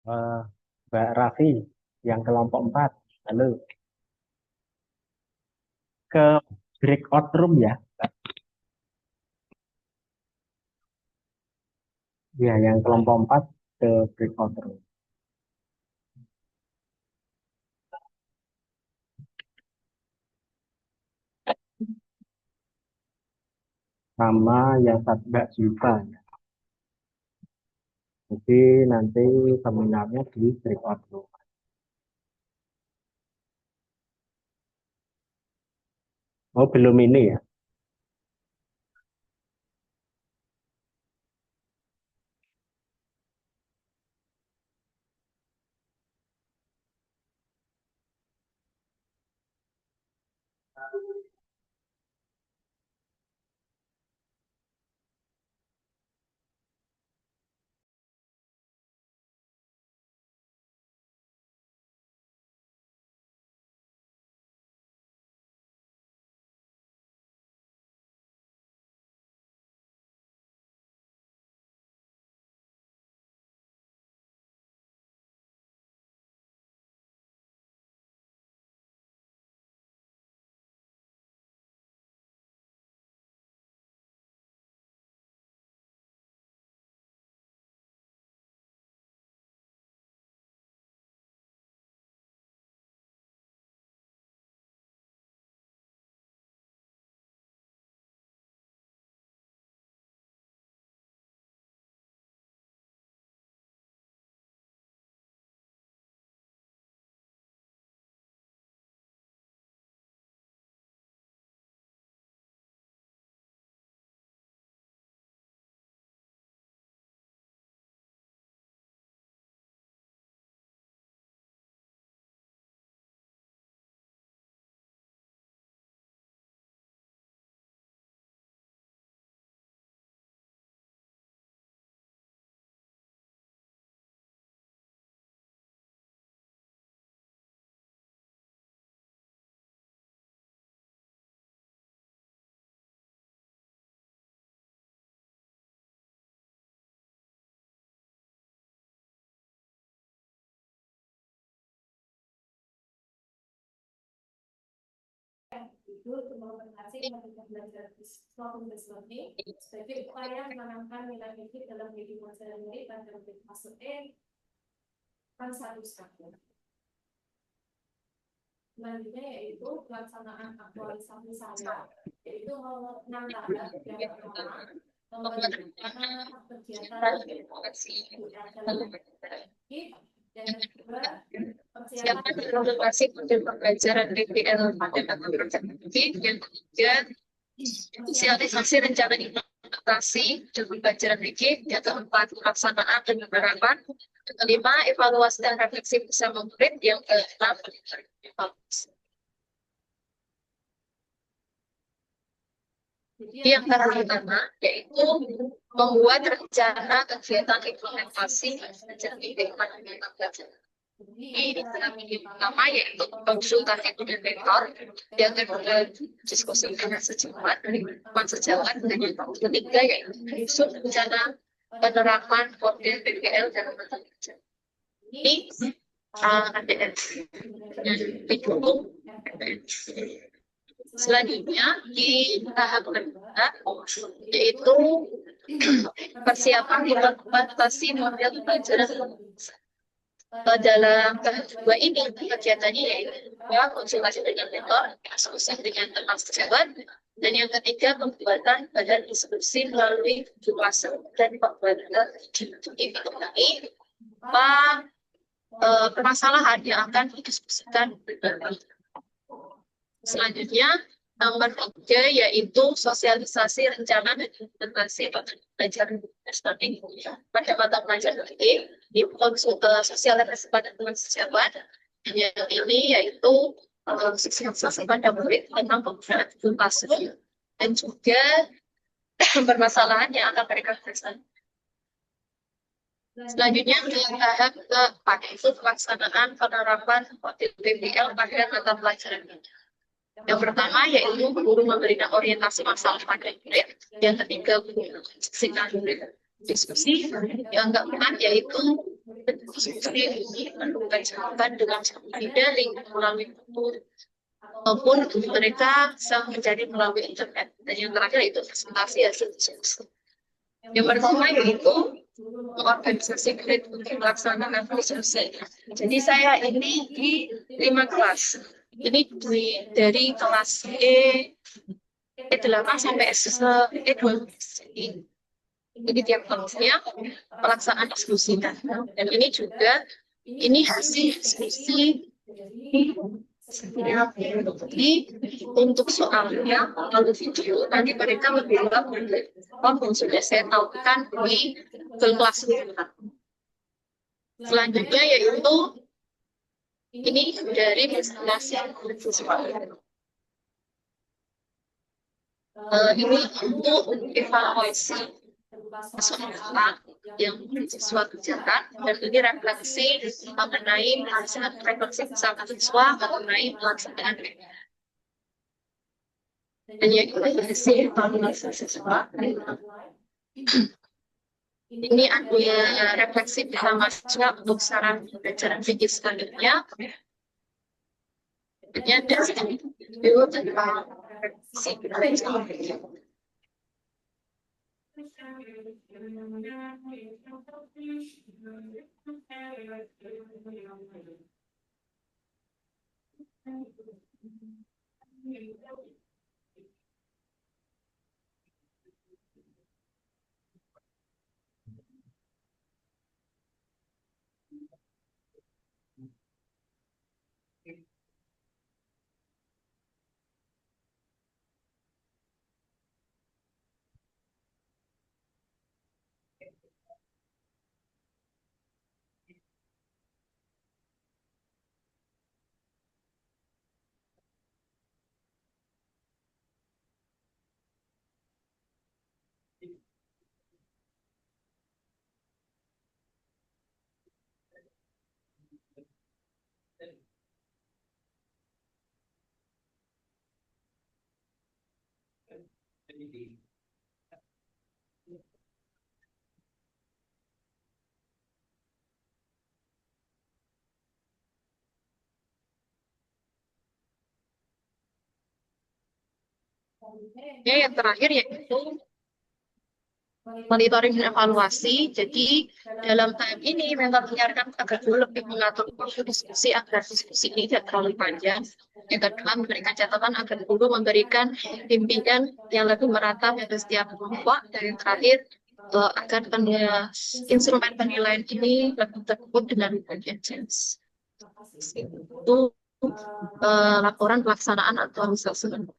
eh, Mbak Raffi yang kelompok 4. Lalu ke breakout room ya. Ya, yang kelompok 4 ke breakout room. Sama yang satu Mbak Ziva. Jadi nanti seminarnya di breakout room. Oh, belum ini ya. Itu untuk memperhatikan melakukan belajar problem solving sebagai upaya menanamkan nilai kritis dalam kehidupan sehari-hari dan dalam masuk kan satu satu. Selanjutnya yaitu pelaksanaan aktualisasi saya, yaitu menambah yang pertama memperhatikan kegiatan dalam dan kedua Siapa inovasi model pembelajaran PBL pada tahun tertentu. Yang ketiga, sosialisasi rencana implementasi dan pembelajaran PG. Yang keempat, pelaksanaan dan penerapan. Yang kelima, evaluasi dan refleksi bersama murid. Yang keenam, evaluasi. Yang pertama yaitu membuat rencana kegiatan implementasi dan pembelajaran. Ini pertama yaitu konsultasi dengan mentor, yang kedua diskusi dengan sejawat, dengan yang ketiga yaitu menyusun rencana penerapan model PBL dan pembelajaran. Ini ADN didukung. Selanjutnya di tahap kedua yaitu persiapan implementasi model pembelajaran. Dalam tahap kedua ini kegiatannya yaitu konsultasi dengan mentor, diskusi dengan teman sejawat, dan yang ketiga pembuatan badan diskusi melalui 7 fase dan pembuatan ini apa permasalahan yang akan didiskusikan. Selanjutnya nomor 3 yaitu sosialisasi rencana dan implementasi pelajaran study pada mata pelajaran nanti di sosialisasi pada teman sejawat. Yang ini yaitu sosialisasi pada murid tentang penggunaan fase dan juga permasalahan yang akan mereka selesaikan. Selanjutnya di tahap keempat itu pelaksanaan penerapan PBL pada mata pelajaran. Yang pertama yaitu guru memberikan orientasi masalah pada murid. Yang ketiga guru diskusi. Yang keempat yaitu Seperti ini melakukan jawaban dengan cara daring melalui buku maupun mereka bisa mencari melalui internet. Dan yang terakhir itu presentasi hasil diskusi. Yang pertama yaitu organisasi kredit untuk melaksanakan diskusi. Jadi saya ini di 5 kelas. Ini dari kelas E8 sampai E12. Jadi tiap kelasnya pelaksanaan diskusi. Dan ini juga ini hasil diskusi. Jadi untuk soalnya lalu video nanti mereka lebih yang sudah saya tahukan di kelas. Selanjutnya yaitu ini dari presentasi siswa. Ini untuk evaluasi soal yang siswa kerjakan dan ini refleksi mengenai refleksi bersama siswa mengenai pelaksanaan dan yang refleksi evaluasi siswa. Ini ada refleksi bersama siswa untuk saran pembelajaran fikih selanjutnya. Ini ada review tentang refleksi belajar. Ya, yang terakhir yaitu monitoring dan evaluasi. Jadi dalam tahap ini mentor menyarankan agar dulu lebih mengatur waktu diskusi agar diskusi ini tidak terlalu panjang. Yang kedua, memberikan catatan agar guru memberikan bimbingan yang lebih merata pada setiap kelompok. Dan yang terakhir, agar instrumen penilaian ini lebih terhubung dengan intelligence. Itu laporan pelaksanaan atau assessment.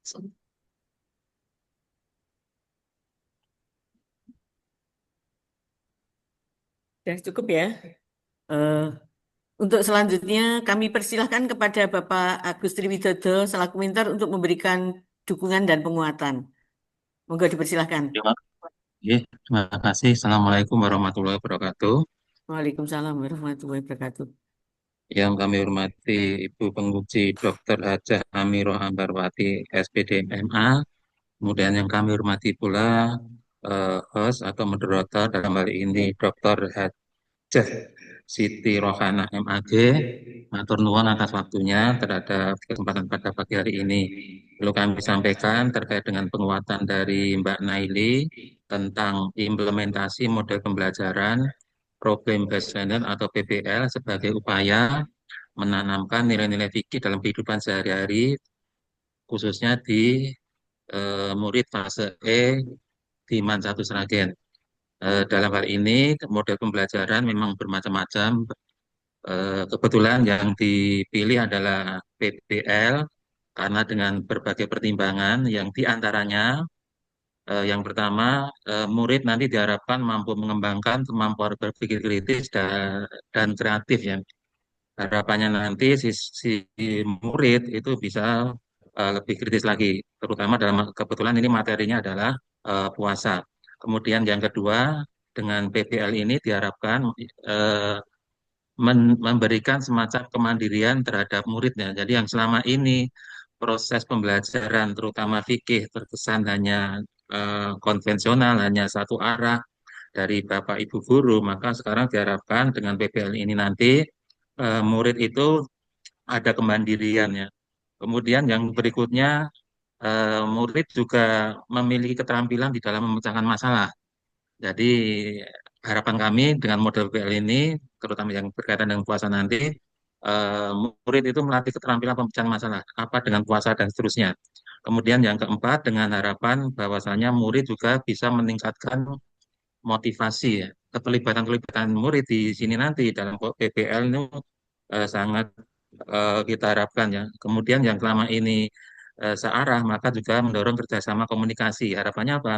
Sudah cukup ya. Untuk selanjutnya kami persilahkan kepada Bapak Agus Triwidodo selaku mentor untuk memberikan dukungan dan penguatan. Monggo dipersilahkan. Terima kasih. Assalamualaikum warahmatullahi wabarakatuh. Waalaikumsalam warahmatullahi wabarakatuh. Yang kami hormati Ibu Penguji Dr. Hajah Amiroh Ambarwati, SPD MA. Kemudian yang kami hormati pula host atau moderator dalam hal ini Dr. Hajah Siti Rohana MAG. Matur nuwun atas waktunya terhadap kesempatan pada pagi hari ini. Perlu kami sampaikan terkait dengan penguatan dari Mbak Naili tentang implementasi model pembelajaran Problem Based Learning atau PBL sebagai upaya menanamkan nilai-nilai fikih dalam kehidupan sehari-hari, khususnya di murid fase E di MAN 1 Sragen. Dalam hal ini model pembelajaran memang bermacam-macam. Kebetulan yang dipilih adalah PBL karena dengan berbagai pertimbangan yang diantaranya yang pertama murid nanti diharapkan mampu mengembangkan kemampuan berpikir kritis dan kreatif ya. Harapannya nanti si murid itu bisa lebih kritis lagi, terutama dalam kebetulan ini materinya adalah puasa. Kemudian yang kedua, dengan PBL ini diharapkan memberikan semacam kemandirian terhadap muridnya. Jadi yang selama ini proses pembelajaran terutama fikih terkesan hanya konvensional, hanya satu arah, dari Bapak Ibu guru, maka sekarang diharapkan dengan PBL ini nanti murid itu ada kemandirian ya. Kemudian yang berikutnya murid juga memiliki keterampilan di dalam memecahkan masalah. Jadi harapan kami dengan model PL ini, terutama yang berkaitan dengan puasa nanti, murid itu melatih keterampilan pemecahan masalah, apa dengan puasa dan seterusnya. Kemudian yang keempat, dengan harapan bahwasanya murid juga bisa meningkatkan motivasi ya. Keterlibatan murid di sini nanti dalam PBL ini sangat kita harapkan ya. Kemudian yang selama ini searah, maka juga mendorong kerjasama komunikasi. Harapannya apa?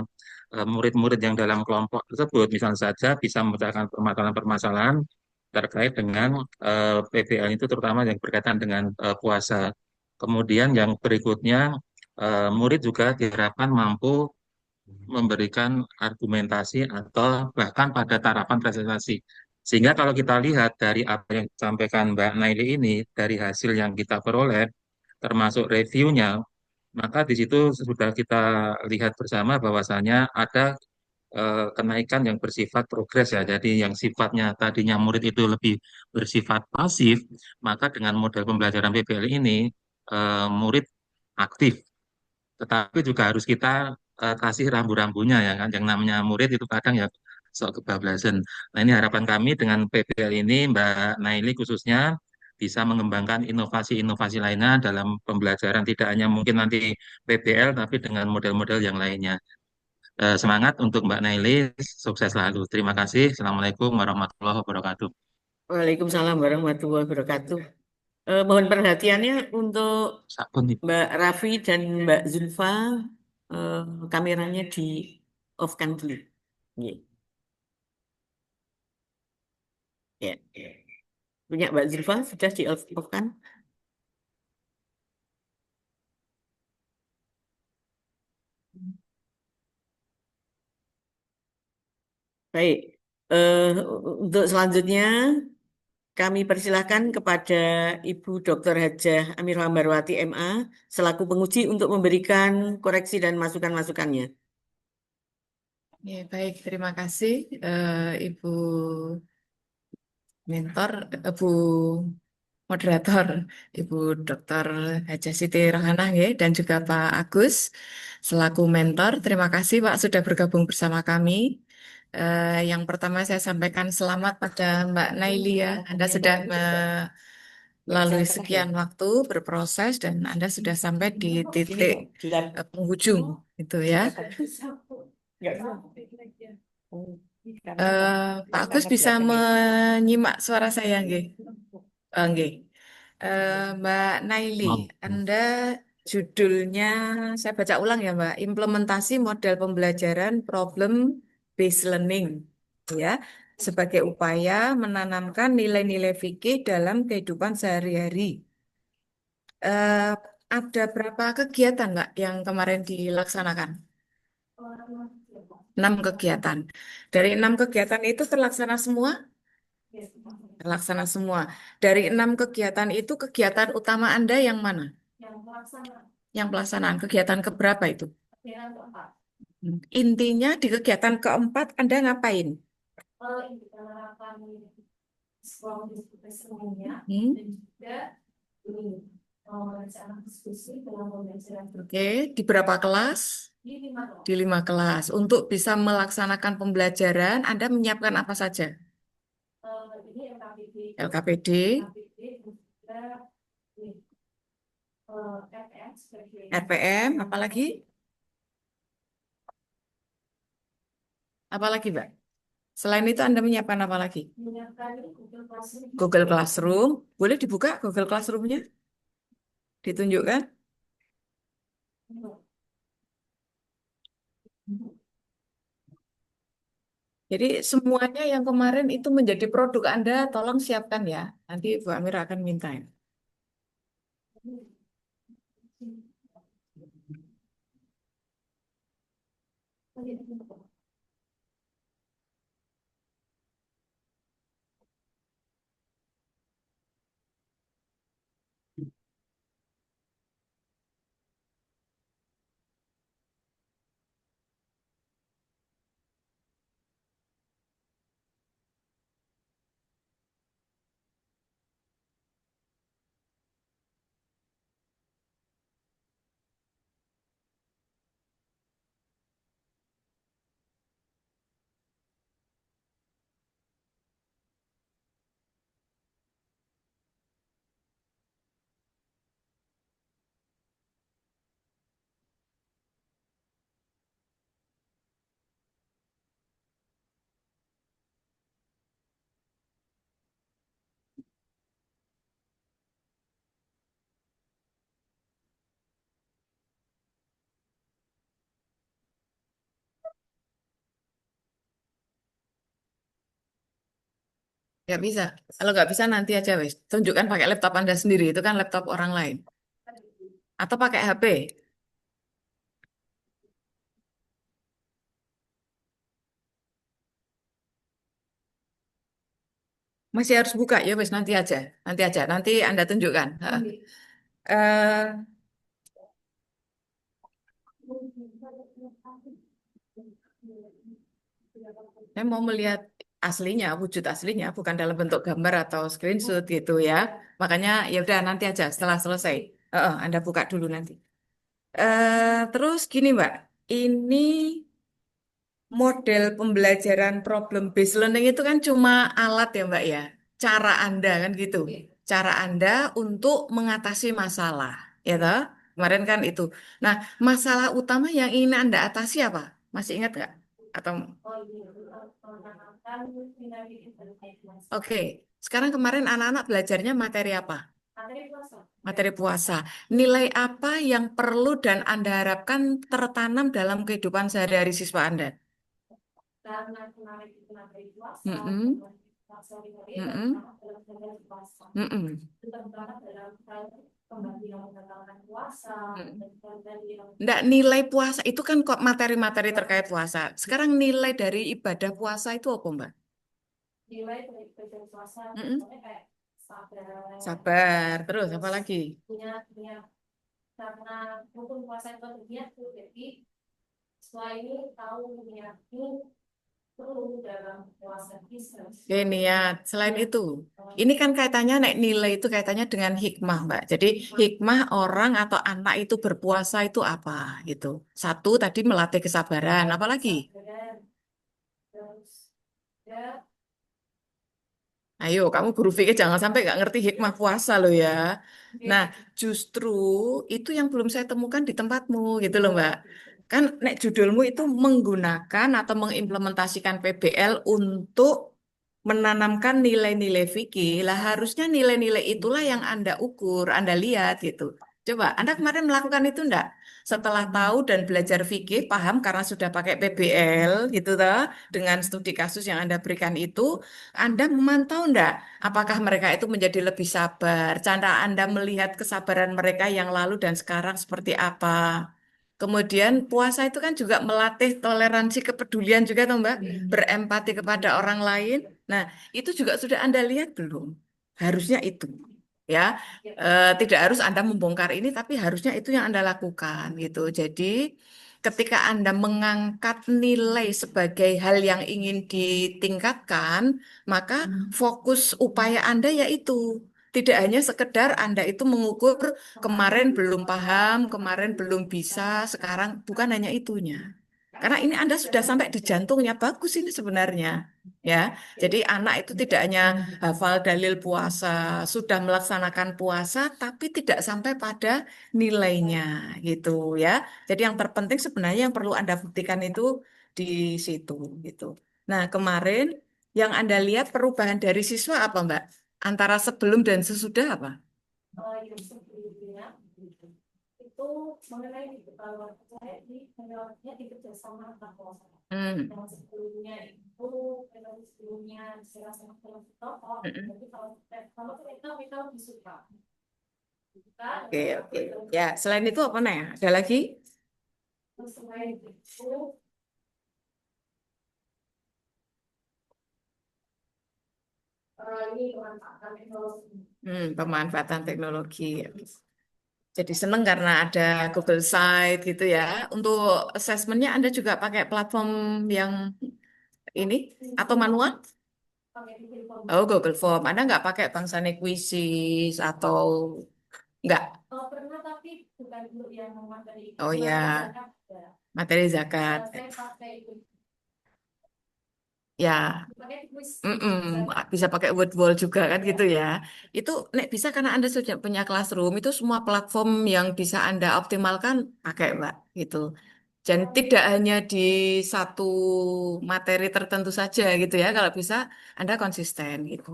Murid-murid yang dalam kelompok tersebut, misalnya saja bisa memecahkan permasalahan-permasalahan terkait dengan PBL itu, terutama yang berkaitan dengan puasa. Kemudian yang berikutnya, murid juga diharapkan mampu memberikan argumentasi atau bahkan pada tarapan presentasi. Sehingga kalau kita lihat dari apa yang disampaikan Mbak Naili ini, dari hasil yang kita peroleh, termasuk reviewnya, maka di situ sudah kita lihat bersama bahwasanya ada kenaikan yang bersifat progres ya. Jadi yang sifatnya tadinya murid itu lebih bersifat pasif, maka dengan model pembelajaran PBL ini, murid aktif, tetapi juga harus kita kasih rambu-rambunya ya kan, yang namanya murid itu kadang ya sok kebablasan. Nah, ini harapan kami dengan PBL ini, Mbak Naili khususnya bisa mengembangkan inovasi-inovasi lainnya dalam pembelajaran, tidak hanya mungkin nanti PBL tapi dengan model-model yang lainnya. Semangat untuk Mbak Naili, sukses selalu. Terima kasih. Assalamualaikum warahmatullahi wabarakatuh. Waalaikumsalam warahmatullahi wabarakatuh. Mohon perhatiannya untuk Sabun nih. Mbak Raffi dan Mbak Zulfa, eh, kameranya di off kan dulu. Iya. Ya, ya. Punya Mbak Zulfa sudah di off kan? Baik. Eh, untuk selanjutnya kami persilahkan kepada Ibu Dr. Hajah Amirah Ambarwati MA selaku penguji untuk memberikan koreksi dan masukan-masukannya. Ya, baik, terima kasih Ibu Mentor, Ibu Moderator, Ibu Dr. Hajah Siti Rohana nggih, dan juga Pak Agus selaku mentor. Terima kasih Pak sudah bergabung bersama kami. Yang pertama saya sampaikan selamat pada Mbak Naili ya. Anda sudah melalui sekian waktu berproses dan Anda sudah sampai di titik penghujung itu ya. Pak Agus bisa menyimak suara saya nggih? Nggih. Mbak Naili, Anda judulnya saya baca ulang ya Mbak, implementasi model pembelajaran problem based learning ya, sebagai upaya menanamkan nilai-nilai fikih dalam kehidupan sehari-hari. Eh, ada berapa kegiatan Mbak yang kemarin dilaksanakan? 6 kegiatan. Dari 6 kegiatan itu terlaksana semua? Terlaksana semua. Dari 6 kegiatan itu, kegiatan utama Anda yang mana? Yang pelaksanaan. Kegiatan keberapa itu? Intinya di kegiatan keempat Anda ngapain? Oke, di berapa kelas? Di 5 kelas. Untuk bisa melaksanakan pembelajaran, Anda menyiapkan apa saja? LKPD, RPM, apalagi? Apalagi, Mbak? Selain itu Anda menyiapkan apa lagi? Google Classroom. Boleh dibuka Google Classroom-nya? Ditunjukkan? Jadi semuanya yang kemarin itu menjadi produk Anda, tolong siapkan ya. Nanti Bu Amira akan minta ya. Nggak bisa. Kalau nggak bisa nanti aja wes. Tunjukkan pakai laptop Anda sendiri. Itu kan laptop orang lain. Atau pakai HP. Masih harus buka ya wes nanti aja. Nanti aja. Nanti Anda tunjukkan. Ha. Eh, saya mau melihat aslinya, wujud aslinya, bukan dalam bentuk gambar atau screenshot gitu ya. Makanya ya udah nanti aja setelah selesai. Anda buka dulu nanti. Terus gini Mbak, ini model pembelajaran problem based learning itu kan cuma alat ya Mbak ya. Cara Anda kan gitu. Cara Anda untuk mengatasi masalah, ya toh? Kemarin kan itu. Nah, masalah utama yang ingin Anda atasi apa? Masih ingat nggak? Atau menanamkan nilai intelektual. oke, sekarang kemarin anak-anak belajarnya materi apa? Materi puasa. Materi puasa. Nilai apa yang perlu dan Anda harapkan tertanam dalam kehidupan sehari-hari siswa Anda? Karena kemarin itu materi puasa, Mm-mm. puasa di hari Mm-mm. dalam materi puasa. Mm-mm. Terutama dalam hal kembali yang mengenalkan puasa Mm. dan kembali yang Nggak, nilai puasa itu kan kok materi-materi terkait puasa. Sekarang nilai dari ibadah puasa itu apa, Mbak? nilai dari ibadah puasa, Mm-mm. contohnya kayak sabar, Sabar, terus apa terus lagi? punya karena rukun puasa itu niat tuh, jadi setelah ini tahu niat ini perlu dalam puasa bisa. Oke, niat. Selain itu, ini kan kaitannya nek nilai itu kaitannya dengan hikmah, Mbak. Jadi hikmah orang atau anak itu berpuasa itu apa gitu. Satu tadi melatih kesabaran, apalagi? Sabar, terus ya Ayo, kamu guru fikih jangan sampai nggak ngerti hikmah puasa loh ya. Nah, justru itu yang belum saya temukan di tempatmu gitu loh, Mbak. Kan nek judulmu itu menggunakan atau mengimplementasikan PBL untuk menanamkan nilai-nilai fikih. Lah harusnya nilai-nilai itulah yang Anda ukur, Anda lihat gitu. Coba, Anda kemarin melakukan itu enggak? Setelah tahu dan belajar fikih, paham karena sudah pakai PBL gitu toh, dengan studi kasus yang Anda berikan itu, Anda memantau enggak apakah mereka itu menjadi lebih sabar? Cara Anda melihat kesabaran mereka yang lalu dan sekarang seperti apa? Kemudian puasa itu kan juga melatih toleransi kepedulian juga toh Mbak, berempati kepada orang lain. Nah, itu juga sudah Anda lihat belum? Harusnya itu. Ya, tidak harus Anda membongkar ini, tapi harusnya itu yang Anda lakukan gitu. Jadi, ketika Anda mengangkat nilai sebagai hal yang ingin ditingkatkan, maka fokus upaya Anda yaitu tidak hanya sekedar Anda itu mengukur kemarin belum paham, kemarin belum bisa, sekarang bukan hanya itunya. Karena ini Anda sudah sampai di jantungnya, bagus ini sebenarnya. Ya, jadi anak itu tidak hanya hafal dalil puasa, sudah melaksanakan puasa, tapi tidak sampai pada nilainya, gitu ya. Jadi yang terpenting sebenarnya yang perlu Anda buktikan itu di situ, gitu. Nah, kemarin yang Anda lihat perubahan dari siswa apa, Mbak? Antara sebelum dan sesudah apa? yang sebelumnya itu mengenai kalau saya di menjawabnya di kerjasama antar puasa. Hmm. Yang sebelumnya itu yang sebelumnya saya sama kalau tokoh, Mm-mm. jadi kalau kita lebih suka. Oke, oke. Ya, selain itu apa nih? Ada lagi? Terus selain itu ini pemanfaatan teknologi. Pemanfaatan teknologi. Jadi seneng karena ada Google Site gitu ya. Untuk asesmennya Anda juga pakai platform yang ini atau manual? Pakai Google Form. Oh, Google Form. Anda nggak pakai Bangsane Quizzes atau nggak? Pernah tapi bukan untuk yang materi. Oh ya, Zakat, ya. materi zakat. Saya pakai itu. Ya, Pakai quiz. bisa pakai word wall juga kan gitu ya. Itu nek bisa karena Anda sudah punya Classroom, itu semua platform yang bisa Anda optimalkan pakai, Mbak, gitu. Dan tidak hanya di satu materi tertentu saja gitu ya. Kalau bisa Anda konsisten gitu.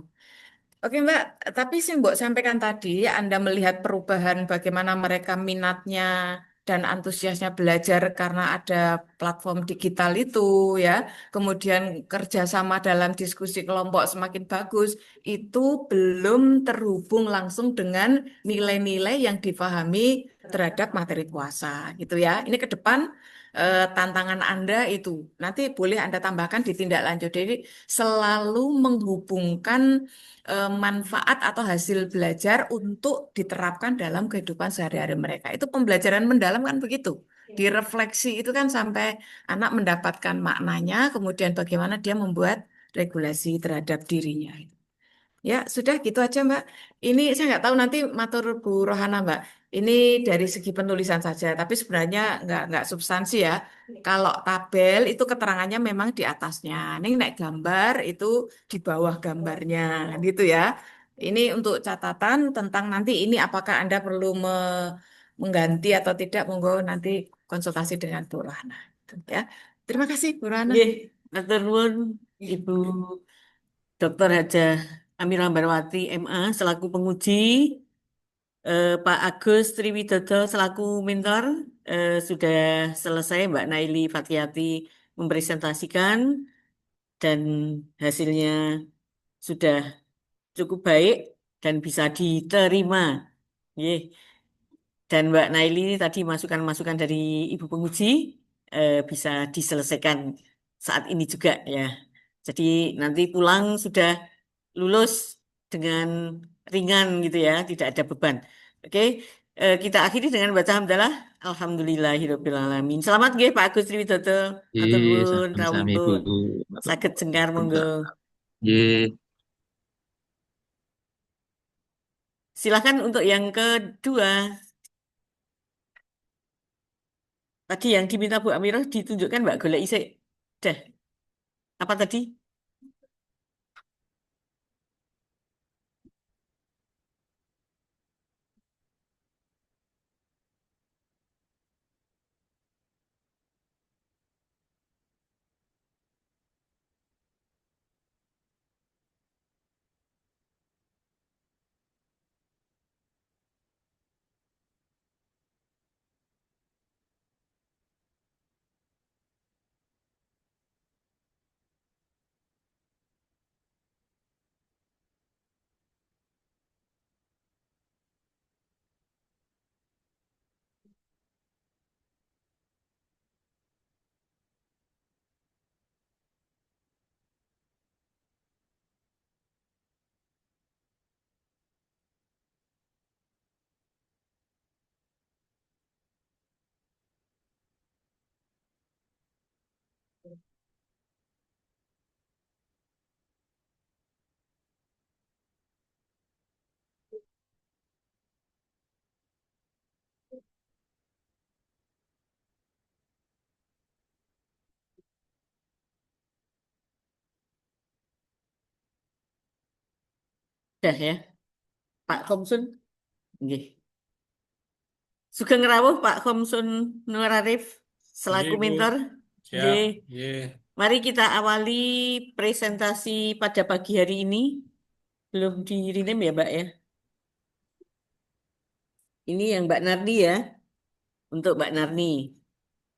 Oke, Mbak, tapi sih Mbak sampaikan tadi Anda melihat perubahan bagaimana mereka minatnya dan antusiasnya belajar karena ada platform digital itu ya, kemudian kerjasama dalam diskusi kelompok semakin bagus, itu belum terhubung langsung dengan nilai-nilai yang difahami terhadap materi puasa gitu ya. Ini ke depan tantangan Anda itu nanti boleh Anda tambahkan di tindak lanjut. Jadi selalu menghubungkan manfaat atau hasil belajar untuk diterapkan dalam kehidupan sehari-hari mereka. Itu pembelajaran mendalam kan begitu. Direfleksi itu kan sampai anak mendapatkan maknanya, kemudian bagaimana dia membuat regulasi terhadap dirinya. Ya, sudah gitu aja, Mbak. Ini saya nggak tahu nanti matur Bu Rohana, Mbak. Ini dari segi penulisan saja, tapi sebenarnya nggak substansi ya. Kalau tabel itu keterangannya memang di atasnya. Ini naik gambar itu di bawah gambarnya, gitu ya. Ini untuk catatan tentang nanti ini apakah Anda perlu mengganti atau tidak, monggo nanti konsultasi dengan Bu Rohana. Ya, terima kasih Bu Rohana. Nggih, matur nuwun Ibu Dr. Hajah Amira Barwati MA selaku penguji, Pak Agus Triwidodo selaku mentor. Sudah selesai Mbak Naili Fathiati mempresentasikan dan hasilnya sudah cukup baik dan bisa diterima. Nggih. Dan Mbak Naili tadi masukan-masukan dari Ibu penguji bisa diselesaikan saat ini juga ya. Jadi nanti pulang sudah lulus dengan ringan gitu ya, tidak ada beban. Oke, kita akhiri dengan baca hamdalah. Alhamdulillahirabbil alamin. Selamat nggih Pak Agus Triwidodo. Matur Ye, nuwun sami-sami Ibu. rawuhipun. Saged jengkar monggo. Ye. Silakan untuk yang kedua. Tadi yang diminta Bu Amirah ditunjukkan Mbak golek isik. Dah. Apa tadi? Dah ya. Pak Komsun. Nggih. Sugeng rawuh Pak Komsun Nur Arif Nggih, selaku Bu. mentor. Siap. Nggih. Nggih. Mari kita awali presentasi pada pagi hari ini. Belum di-rename ya, Mbak ya. Ini yang Mbak Nardi ya. Untuk Mbak Narni.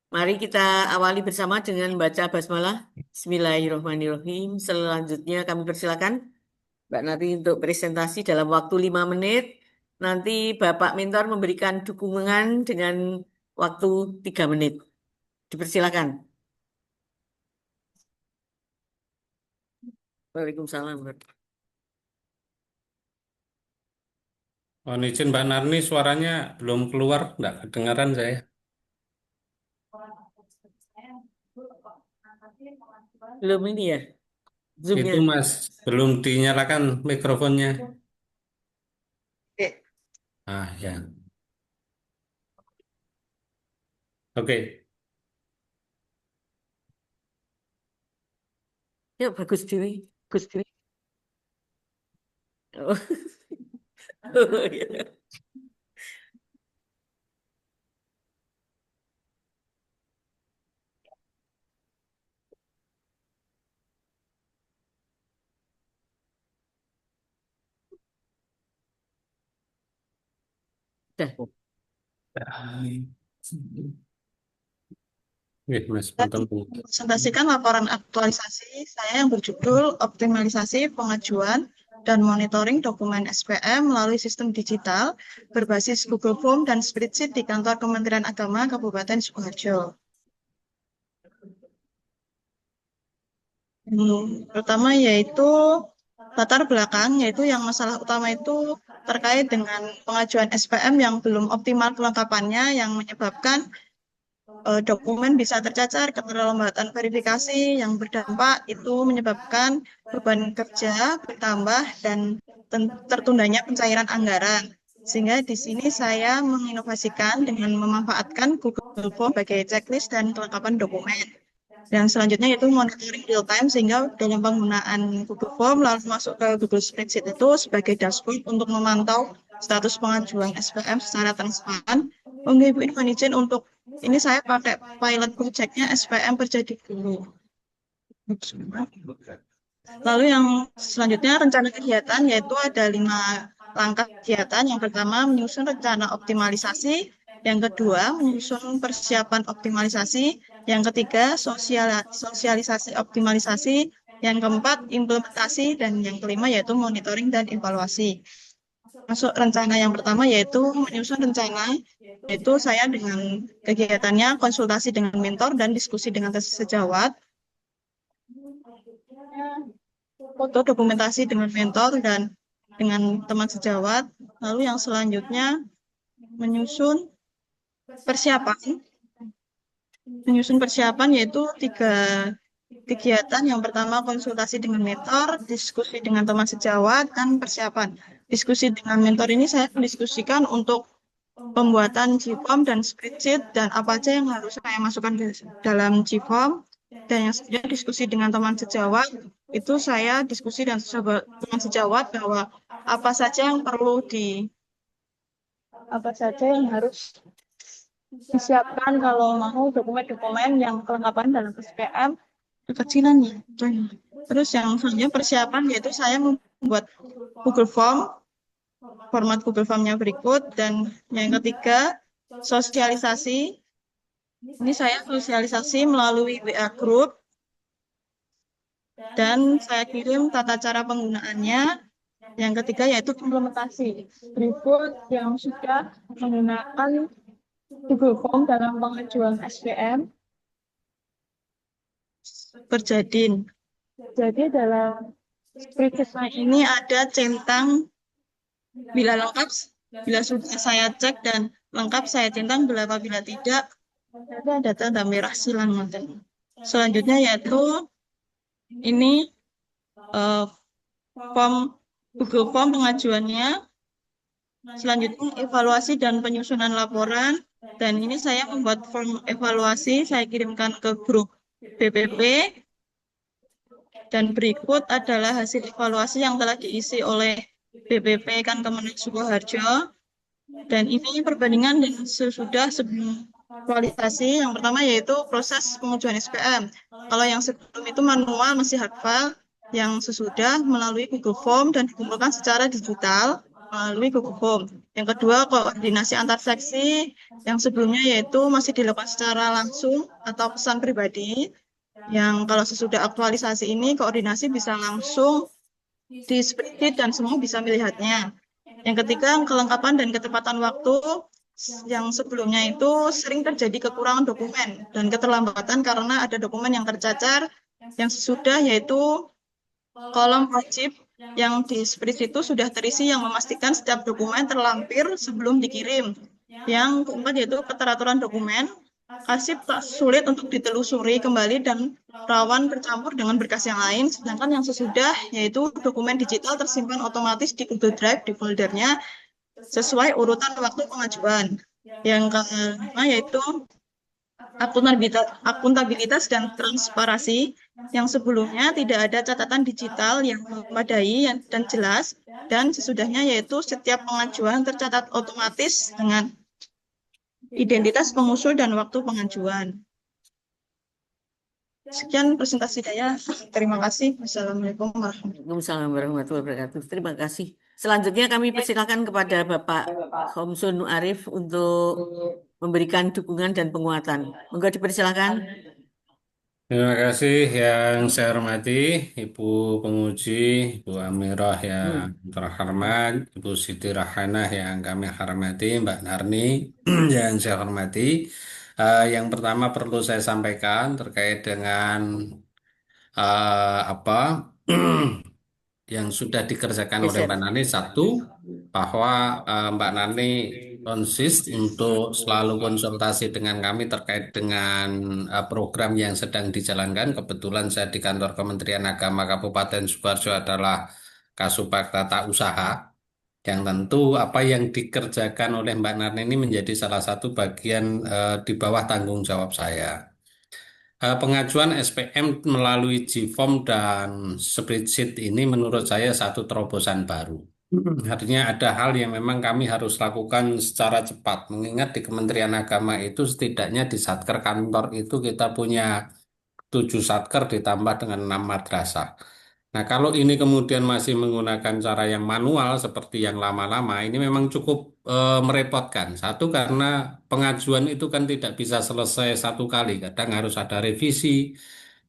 Mari kita awali bersama dengan baca basmalah. Bismillahirrahmanirrahim. Selanjutnya kami persilakan Mbak Narni untuk presentasi dalam waktu 5 menit. Nanti Bapak Mentor memberikan dukungan dengan waktu 3 menit. Dipersilakan. Waalaikumsalam. Mohon izin Mbak Narni, suaranya belum keluar, enggak kedengaran saya. Belum ini ya, Zoom-nya. Itu Mas, belum dinyalakan mikrofonnya. Ah, ya. Oke. Yuk, bagus Dewi. Bagus Dewi. Oh. Oh, iya. Dah. Mas Dan Mantan. presentasikan laporan aktualisasi saya yang berjudul Optimalisasi Pengajuan dan Monitoring Dokumen SPM melalui Sistem Digital berbasis Google Form dan Spreadsheet di Kantor Kementerian Agama Kabupaten Sukoharjo. Pertama yaitu latar belakang, yaitu yang masalah utama itu terkait dengan pengajuan SPM yang belum optimal kelengkapannya yang menyebabkan dokumen bisa tercacar, keterlambatan verifikasi yang berdampak itu menyebabkan beban kerja bertambah dan tertundanya pencairan anggaran. Sehingga di sini saya menginovasikan dengan memanfaatkan Google Form sebagai checklist dan kelengkapan dokumen. Dan selanjutnya yaitu monitoring real time, sehingga dalam penggunaan Google Form lalu masuk ke Google Spreadsheet itu sebagai dashboard untuk memantau status pengajuan SPM secara transparan. Oke, Ibu, mohon izin untuk ini saya pakai pilot projectnya SPM Perjadi Guru. Lalu yang selanjutnya rencana kegiatan, yaitu ada 5 langkah kegiatan. Yang pertama menyusun rencana optimalisasi, yang kedua menyusun persiapan optimalisasi, yang ketiga sosialisasi optimalisasi, yang keempat implementasi, dan yang kelima yaitu monitoring dan evaluasi. Masuk rencana yang pertama yaitu menyusun rencana, yaitu saya dengan kegiatannya konsultasi dengan mentor dan diskusi dengan sejawat, foto dokumentasi dengan mentor dan dengan teman sejawat. Lalu yang selanjutnya menyusun persiapan. Menyusun persiapan yaitu 3 kegiatan. Yang pertama konsultasi dengan mentor, diskusi dengan teman sejawat, dan persiapan. Diskusi dengan mentor ini saya mendiskusikan untuk pembuatan GFORM dan spreadsheet dan apa aja yang harus saya masukkan ke dalam GFORM. Dan yang selanjutnya diskusi dengan teman sejawat, itu saya diskusi dengan teman sejawat bahwa apa saja yang harus disiapkan kalau mau dokumen-dokumen yang kelengkapan dalam SPM kekecilan ya. Terus yang selanjutnya persiapan yaitu saya membuat Google Form, format Google Form-nya berikut. Dan yang ketiga sosialisasi. Ini saya sosialisasi melalui WA Group dan saya kirim tata cara penggunaannya. Yang ketiga yaitu implementasi. Berikut yang sudah menggunakan Google Form dalam pengajuan SPM Perjadin. Jadi dalam spreadsheet ini ada centang bila lengkap, bila sudah saya cek dan lengkap saya centang, bila tidak ada tanda merah silang. Selanjutnya yaitu ini form Google Form pengajuannya. Selanjutnya evaluasi dan penyusunan laporan. Dan ini saya membuat form evaluasi, saya kirimkan ke grup BPP. Dan berikut adalah hasil evaluasi yang telah diisi oleh BPP Kementerian Sukoharjo. Dan ini perbandingan dan sesudah sebelum aktualisasi. Yang pertama yaitu proses pengajuan SPM. Kalau yang sebelum itu manual masih hafal, yang sesudah melalui Google Form dan dikumpulkan secara digital melalui Google Form. Yang kedua koordinasi antar seksi, yang sebelumnya yaitu masih dilakukan secara langsung atau pesan pribadi. Yang kalau sesudah aktualisasi ini koordinasi bisa langsung di spreadsheet dan semua bisa melihatnya. Yang ketiga, kelengkapan dan ketepatan waktu. Yang sebelumnya itu sering terjadi kekurangan dokumen dan keterlambatan karena ada dokumen yang tercacar. Yang sesudah yaitu kolom wajib yang di spreadsheet itu sudah terisi yang memastikan setiap dokumen terlampir sebelum dikirim. Yang keempat yaitu keteraturan dokumen. Arsip tak sulit untuk ditelusuri kembali dan rawan bercampur dengan berkas yang lain. Sedangkan yang sesudah yaitu dokumen digital tersimpan otomatis di Google Drive di foldernya sesuai urutan waktu pengajuan. Yang kelima yaitu akuntabilitas dan transparansi. Yang sebelumnya tidak ada catatan digital yang memadai dan jelas. Dan sesudahnya yaitu setiap pengajuan tercatat otomatis dengan identitas pengusul dan waktu pengajuan. Sekian presentasi saya. Terima kasih. Wassalamualaikum warahmatullahi wabarakatuh. Waalaikumsalam warahmatullahi wabarakatuh. Terima kasih Selanjutnya kami persilakan kepada Bapak Homsun Arif untuk memberikan dukungan dan penguatan. Monggo dipersilakan. Terima kasih yang saya hormati Ibu Penguji, Ibu Amirah yang terhormat, Ibu Siti Rahanah yang kami hormati, Mbak Narni yang saya hormati. Yang pertama perlu saya sampaikan terkait dengan apa yang sudah dikerjakan oleh Geser. Mbak Nani. Satu, bahwa Mbak Nani konsis untuk selalu konsultasi dengan kami terkait dengan program yang sedang dijalankan. Kebetulan saya di kantor Kementerian Agama Kabupaten Sidoarjo adalah Kasubag Tata Usaha, yang tentu apa yang dikerjakan oleh Mbak Nani ini menjadi salah satu bagian di bawah tanggung jawab saya. Pengajuan SPM melalui GFOM dan spreadsheet ini menurut saya satu terobosan baru. Artinya ada hal yang memang kami harus lakukan secara cepat. Mengingat di Kementerian Agama itu setidaknya di Satker kantor itu kita punya 7 satker ditambah dengan 6 madrasah. Nah, kalau ini kemudian masih menggunakan cara yang manual seperti yang lama-lama, ini memang cukup merepotkan. Satu, karena pengajuan itu kan tidak bisa selesai satu kali, kadang harus ada revisi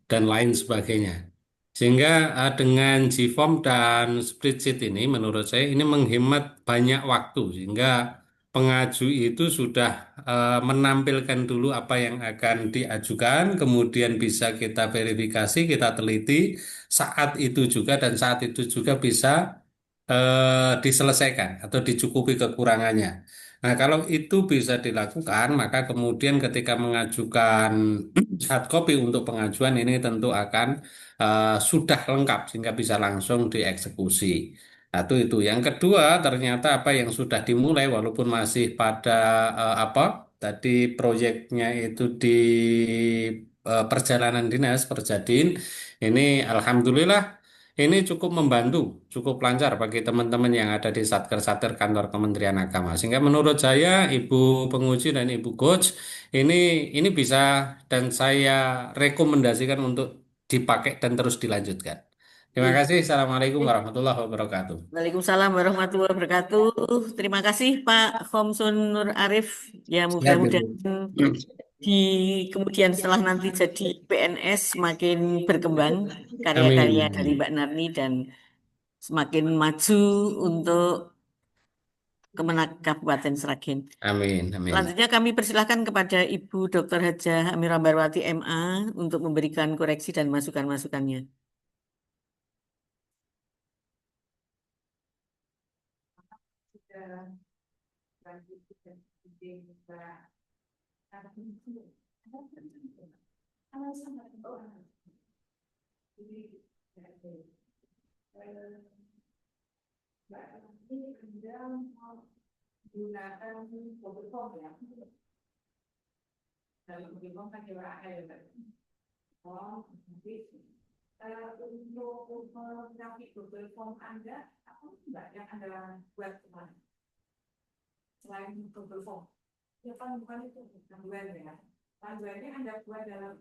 dan lain sebagainya. Sehingga dengan GFOM dan spreadsheet ini menurut saya ini menghemat banyak waktu, sehingga pengaju itu sudah menampilkan dulu apa yang akan diajukan, kemudian bisa kita verifikasi, kita teliti saat itu juga, dan saat itu juga bisa diselesaikan atau dicukupi kekurangannya. Nah, kalau itu bisa dilakukan, maka kemudian ketika mengajukan hard copy untuk pengajuan ini tentu akan sudah lengkap sehingga bisa langsung dieksekusi. Satu itu. Yang kedua, ternyata apa yang sudah dimulai walaupun masih pada apa tadi proyeknya itu di perjalanan dinas Perjadin, ini alhamdulillah ini cukup membantu, cukup lancar bagi teman-teman yang ada di Satker-Satker kantor Kementerian Agama. Sehingga menurut saya Ibu Penguji dan Ibu Coach ini bisa dan saya rekomendasikan untuk dipakai dan terus dilanjutkan. Terima kasih. Assalamualaikum warahmatullahi wabarakatuh. Waalaikumsalam warahmatullahi wabarakatuh. Terima kasih Pak Homsun Nur Arif. Ya, Siap, mudah-mudahan Ibu. di kemudian setelah nanti jadi PNS semakin berkembang karya-karya Amin. dari Mbak Narni dan semakin maju untuk Kemenak Kabupaten Sragen. Amin. Amin. Selanjutnya kami persilahkan kepada Ibu Dr. Hajah Amirah Ambarwati MA untuk memberikan koreksi dan masukan-masukannya. Gunakan Google Form ya. Dalam Google Form kan juga ada ya. Nanti untuk grafik Google Form Anda, apa enggak yang Anda buat kemarin? Selain Google Form, ya bukan itu panduan ya. Panduannya Anda buat dalam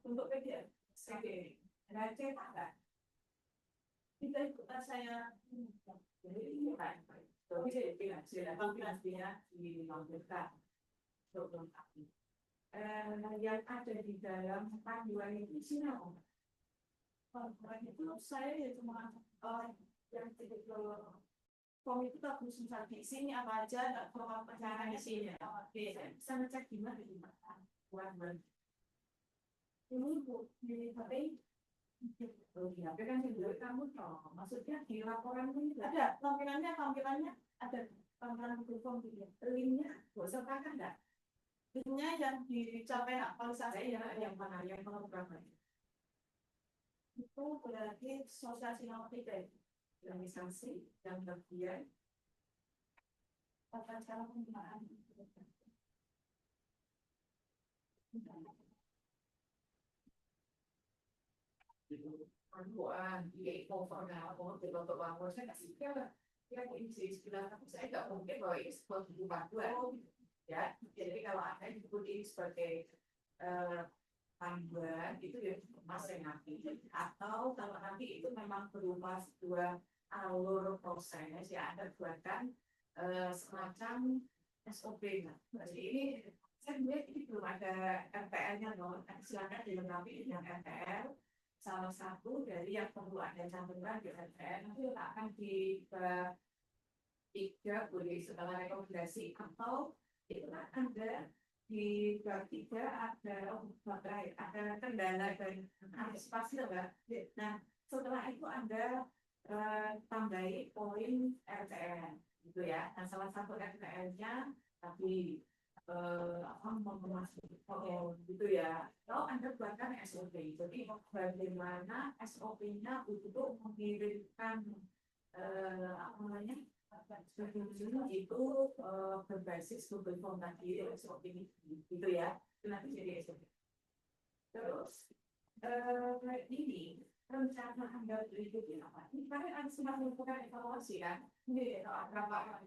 untuk PDF, Anda cetak enggak? Kita ikutan saya, jadi ini kan. Jadi silakan dilampirkan untuk melengkapi. Yang ada di dalam panduan itu isinya apa? Panduan itu saya ya cuma yang tidak form itu tak harus di sini apa aja, tak perlu percaya isinya. Oke, bisa ngecek di mana di mana. Ini bu, di HP. Ya, kan juga kamu tahu, maksudnya di laporan ini ada tampilannya ada tampilan Google Form gitu. Linknya, nggak usah pakai enggak? Linknya yang dicapai aktualisasi yang mana yang berapa? Itu berarti sosial sinoptik, organisasi dan bagian tata cara penggunaan. Panduan, untuk bangun saya kasih saya nggak mungkin bahwa ini sebuah buku panduan, ya. Jadi kalau ada disebut ini sebagai panduan itu ya masih nanti, atau kalau nanti itu memang berupa sebuah alur proses ya Anda buatkan semacam SOP. Jadi ini saya melihat ini belum ada RTL-nya loh. Silakan dilengkapi dengan RTL. Salah satu dari yang perlu Anda cantumkan di RTL nanti akan di tiga boleh setelah rekomendasi atau itu Anda di bab 3 ada kendala dan antisipasi Mbak. Nah setelah itu Anda tambahi poin RTL gitu ya. Nah salah satu RTL-nya tapi gitu ya. Kalau Anda buatkan SOP, jadi bagaimana SOP-nya untuk mengirimkan apa namanya itu berbasis Google Form tadi SOP ini gitu ya. Itu nanti jadi SOP. Terus ini rencana Anda berikutnya apa? Ini kan sudah melakukan evaluasi kan? Ini berapa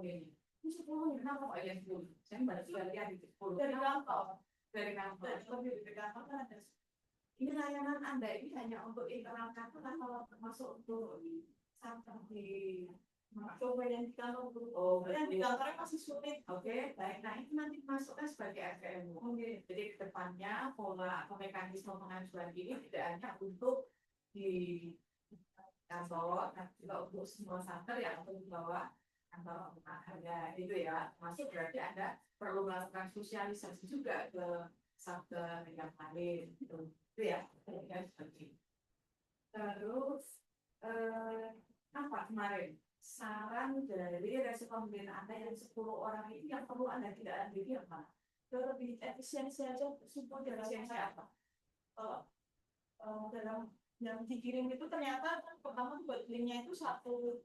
ini? Ini 10 kenapa Pak ya 10? Saya baru lihat di 10. Dari kantor. Lebih dari kantor kan ada. Ini layanan Anda ini hanya untuk internal kantor atau masuk untuk sampai coba yang di kantor dulu. Oh, yang di kantornya masih sulit. Oke, baik. Nah, itu nanti masukkan sebagai RPM. Jadi ke depannya pola atau mekanisme pengajuan ini tidak hanya untuk di kantor, tapi juga untuk semua satker yang untuk di bawah kantor harga itu ya. Masuk berarti Anda perlu melakukan sosialisasi juga ke satker yang lain. Itu ya. Terus apa kemarin? Saran dari respon Anda yang 10 orang ini yang perlu Anda tidak adili apa? Lebih efisiensi aja, support efisiensi apa? Dalam yang dikirim itu ternyata pertama buat linknya itu satu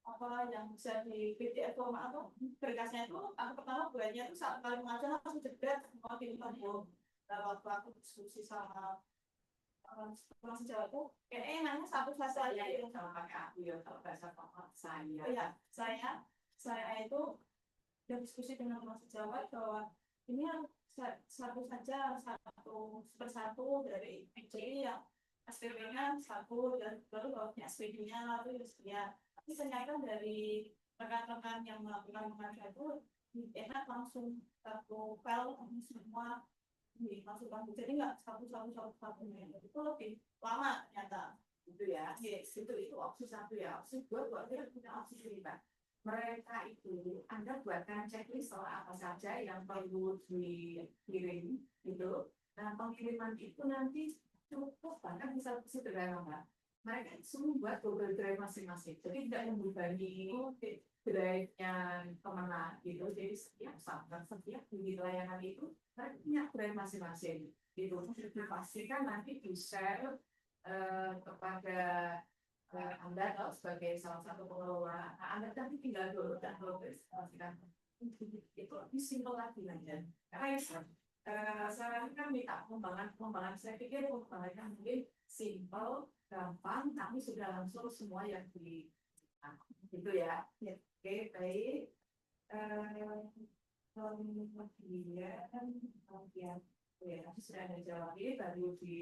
apa yang bisa di PDF format atau berkasnya itu pertama buatnya itu satu kali mengajar langsung jeda mau diinfo waktu aku diskusi sama orang sejauh itu kayaknya nanya satu bahasa aja ya sama pakai aku ya kalau bahasa saya ya saya itu udah diskusi dengan orang sejawat bahwa ini satu saja satu persatu dari PJ yang SPP-nya satu dan baru bawahnya SPD-nya lalu ya tapi ternyata dari rekan-rekan yang melakukan pengajuan itu enak langsung satu file semua dimasukkan jadi nggak satu itu lebih lama ternyata gitu ya itu opsi satu ya opsi dua dia punya opsi cerita mereka itu Anda buatkan checklist soal apa saja yang perlu dikirim gitu nah pengiriman itu nanti cukup bahkan bisa sederhana Mbak mereka semua buat Google Drive masing-masing jadi tidak membebani drive-nya kemana gitu jadi setiap di layanan itu mereka punya drive masing-masing gitu dipastikan nanti di-share kepada Anda atau sebagai salah satu pengelola Anda nanti tinggal download dan pastikan itu lebih simpel lagi aja karena saya kan minta pengembangan saya pikir pengembangannya mungkin simpel gampang tapi sudah langsung semua yang di gitu ya oke baik kemudian ya sudah ada jawab ini baru di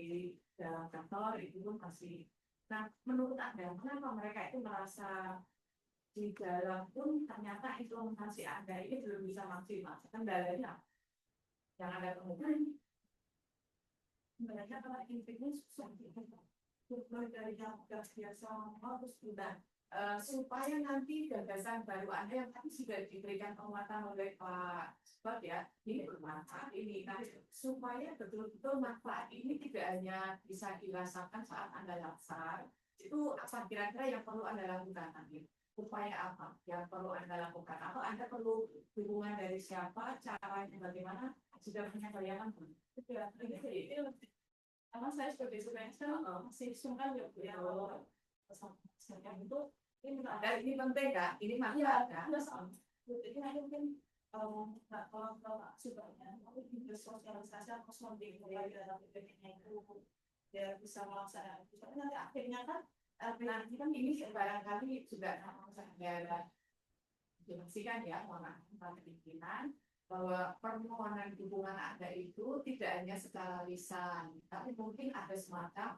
dalam kantor itu pun masih nah menurut Anda kenapa mereka itu merasa di dalam pun ternyata implementasi Anda ini belum bisa maksimal kendalanya yang ada kemudian mereka kalau intinya susah mulai dari yang biasa harus sudah supaya nanti gagasan baru Anda yang tadi sudah diberikan penguatan oleh Pak Sebab ya ini bermanfaat ini nah, supaya betul-betul manfaat ini tidak hanya bisa dirasakan saat Anda laksar itu apa kira-kira yang perlu Anda lakukan nanti upaya apa yang perlu Anda lakukan atau Anda perlu dukungan dari siapa caranya bagaimana sudah punya bayangan pun karena saya sebagai supervisor masih sungkan ya itu ini penting kak ini manfaat kan jadi nanti mungkin kalau sebenarnya tapi di sosialisasi atau sounding mulai dalam PPT-nya itu dia bisa melaksanakan itu nanti akhirnya kan nanti kan ini barangkali juga saya dimaksikan ya orang pimpinan bahwa permohonan dukungan Anda itu tidak hanya secara lisan, tapi mungkin ada semacam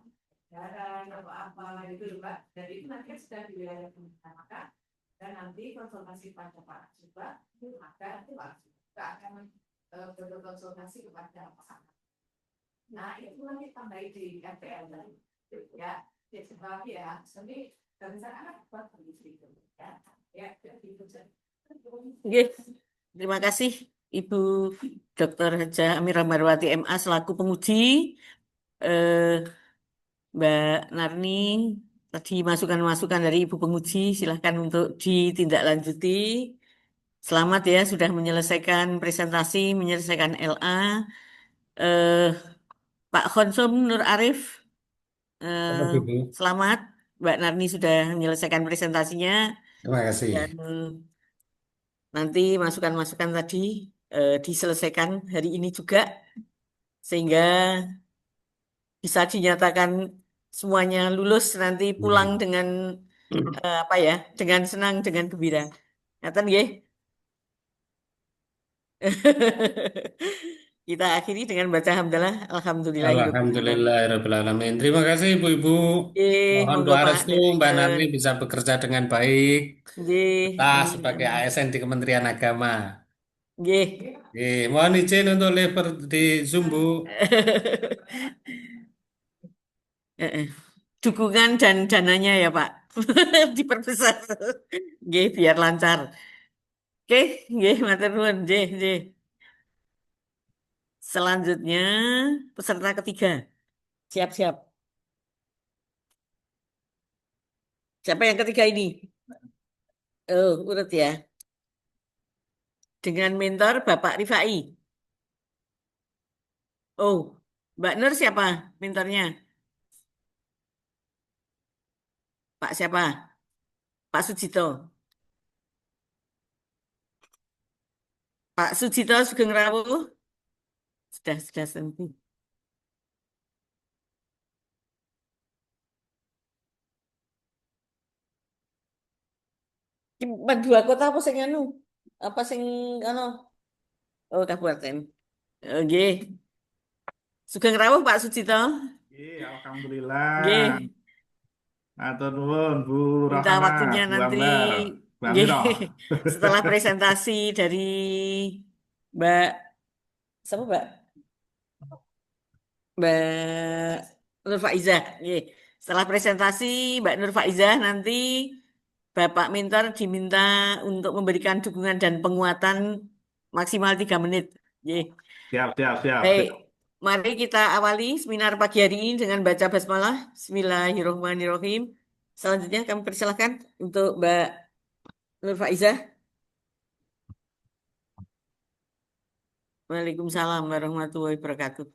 darah atau apa gitu loh Pak. Dan itu nanti sedang di wilayah pemerintah dan nanti konsultasi pada Pak juga, maka nanti Pak juga akan berkonsultasi kepada pasangan. Nah itu nanti tambahin di RPL tadi, ya. Sebab ya, ini dari sana buat kondisi itu, ya. Ya, gitu. Oke, terima kasih Ibu Dr. Hajah Amira Marwati MA selaku penguji. Eh, Mbak Narni, tadi masukan-masukan dari Ibu penguji, silahkan untuk ditindaklanjuti. Selamat ya, sudah menyelesaikan presentasi, menyelesaikan LA. Eh, Pak Khonsum Nur Arif, Selamat, eh, Ibu. selamat. Mbak Narni sudah menyelesaikan presentasinya Terima kasih. dan nanti masukan-masukan tadi diselesaikan hari ini juga sehingga bisa dinyatakan semuanya lulus nanti pulang dengan apa ya, dengan senang, dengan gembira. Ngaten nggih? Kita akhiri dengan baca hamdalah. Alhamdulillahirobbilalamin. Alhamdulillahirrahmanirrahim. Terima kasih Ibu-Ibu. Mohon Monggo doa Pak restu Mbak Narni Dirjen. bisa bekerja dengan baik. Nggih, Kita amin sebagai amin. ASN di Kementerian Agama. Nggih. Mohon izin untuk lever di Zoom, Bu. Dukungan dan dananya ya Pak. Diperbesar. Nggih, biar lancar. Oke, nggih, matur nuwun. Nggih, nggih. Selanjutnya peserta ketiga. Siap-siap. Siapa yang ketiga ini? Oh, urut ya. Dengan mentor Bapak Rifai. Oh, Mbak Nur siapa mentornya? Pak siapa? Pak Sujito. Pak Sujito Sugeng Rawuh. Sudah tentu. Cuma dua kota apa sing anu? Apa sing anu? Oh, kabupaten. Oke. Sugeng Rawuh Pak Sujito. Alhamdulillah. Nggih. Atur nuwun Bu Minta Rohana, waktunya Bu nanti. Ambar, Bu Nggih. Amiro. Setelah presentasi dari Mbak siapa Mbak? Mbak Nur Faizah. Nggih. Setelah presentasi Mbak Nur Faizah nanti Bapak Mentor diminta untuk memberikan dukungan dan penguatan maksimal 3 menit. Nggih. Siap. Baik, mari kita awali seminar pagi hari ini dengan baca basmalah. Bismillahirrahmanirrahim. Selanjutnya kami persilahkan untuk Mbak Nur Faizah. Waalaikumsalam warahmatullahi wabarakatuh.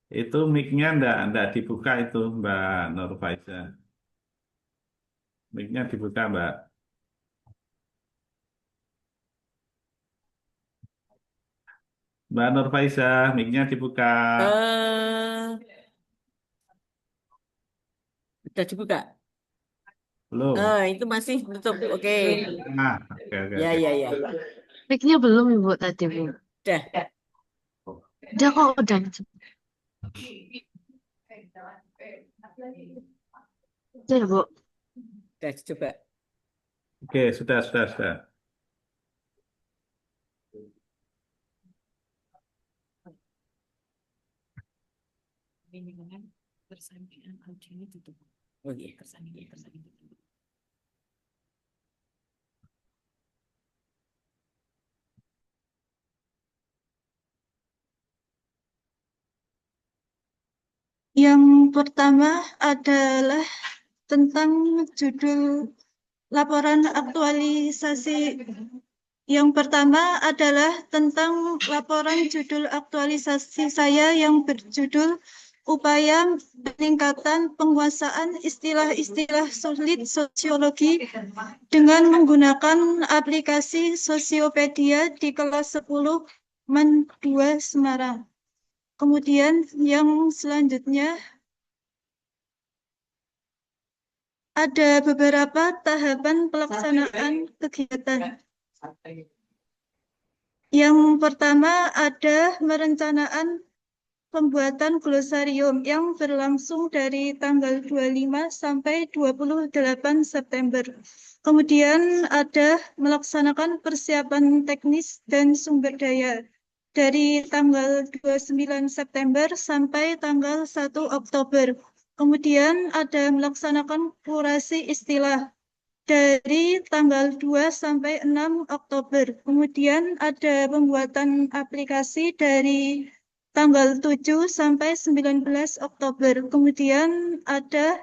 Itu mic-nya enggak dibuka itu Mbak Nur Faiza. Mic-nya dibuka Mbak. Mbak Nur Faiza, mic-nya dibuka. Sudah dibuka? Belum. Itu masih tutup. Oke. Nah, oke. Ya. Mic-nya belum Ibu tadi Bu. Udah. Udah kok udah. Udah Bu. Udah coba. Oke, sudah. Persampingan audio ini tutup. Oh iya, persampingan tutup. Yang pertama adalah tentang judul laporan aktualisasi. Yang pertama adalah tentang laporan judul aktualisasi saya yang berjudul Upaya Peningkatan Penguasaan Istilah-istilah Sulit Sosiologi dengan menggunakan aplikasi Sosiopedia di kelas 10 MAN 2 Semarang. Kemudian yang selanjutnya ada beberapa tahapan pelaksanaan kegiatan. Yang pertama ada merencanakan pembuatan glosarium yang berlangsung dari tanggal 25 sampai 28 September. Kemudian ada melaksanakan persiapan teknis dan sumber daya dari tanggal 29 September sampai tanggal 1 Oktober. Kemudian ada melaksanakan kurasi istilah dari tanggal 2 sampai 6 Oktober. Kemudian ada pembuatan aplikasi dari tanggal 7 sampai 19 Oktober. Kemudian ada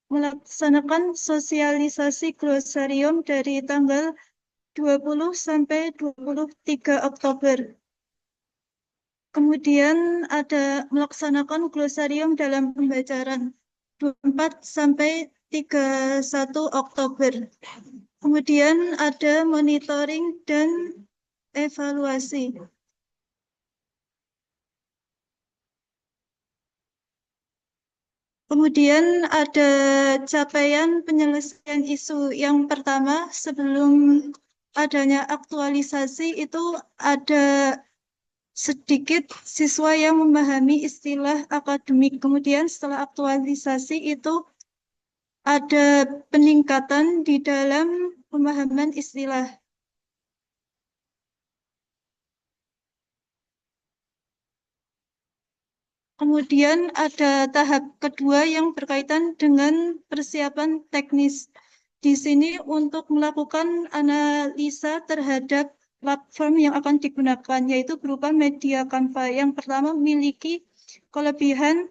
melaksanakan sosialisasi glosarium dari tanggal 20 sampai 23 Oktober. Kemudian ada melaksanakan glosarium dalam pembelajaran 24 sampai 31 Oktober. Kemudian ada monitoring dan evaluasi. Kemudian ada capaian penyelesaian isu. Yang pertama, sebelum adanya aktualisasi itu ada sedikit siswa yang memahami istilah akademik. Kemudian setelah aktualisasi itu ada peningkatan di dalam pemahaman istilah. Kemudian ada tahap kedua yang berkaitan dengan persiapan teknis. Di sini untuk melakukan analisa terhadap platform yang akan digunakan, yaitu berupa media Canva. Yang pertama memiliki kelebihan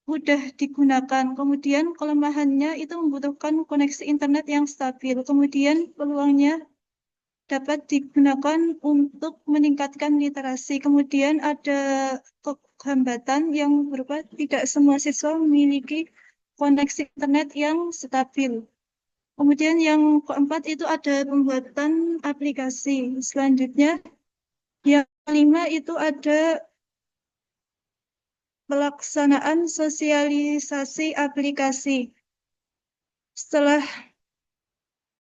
mudah digunakan. Kemudian kelemahannya itu membutuhkan koneksi internet yang stabil. Kemudian peluangnya dapat digunakan untuk meningkatkan literasi. Kemudian ada hambatan yang berupa tidak semua siswa memiliki koneksi internet yang stabil. Kemudian yang keempat itu ada pembuatan aplikasi. Selanjutnya, yang kelima itu ada pelaksanaan sosialisasi aplikasi. Setelah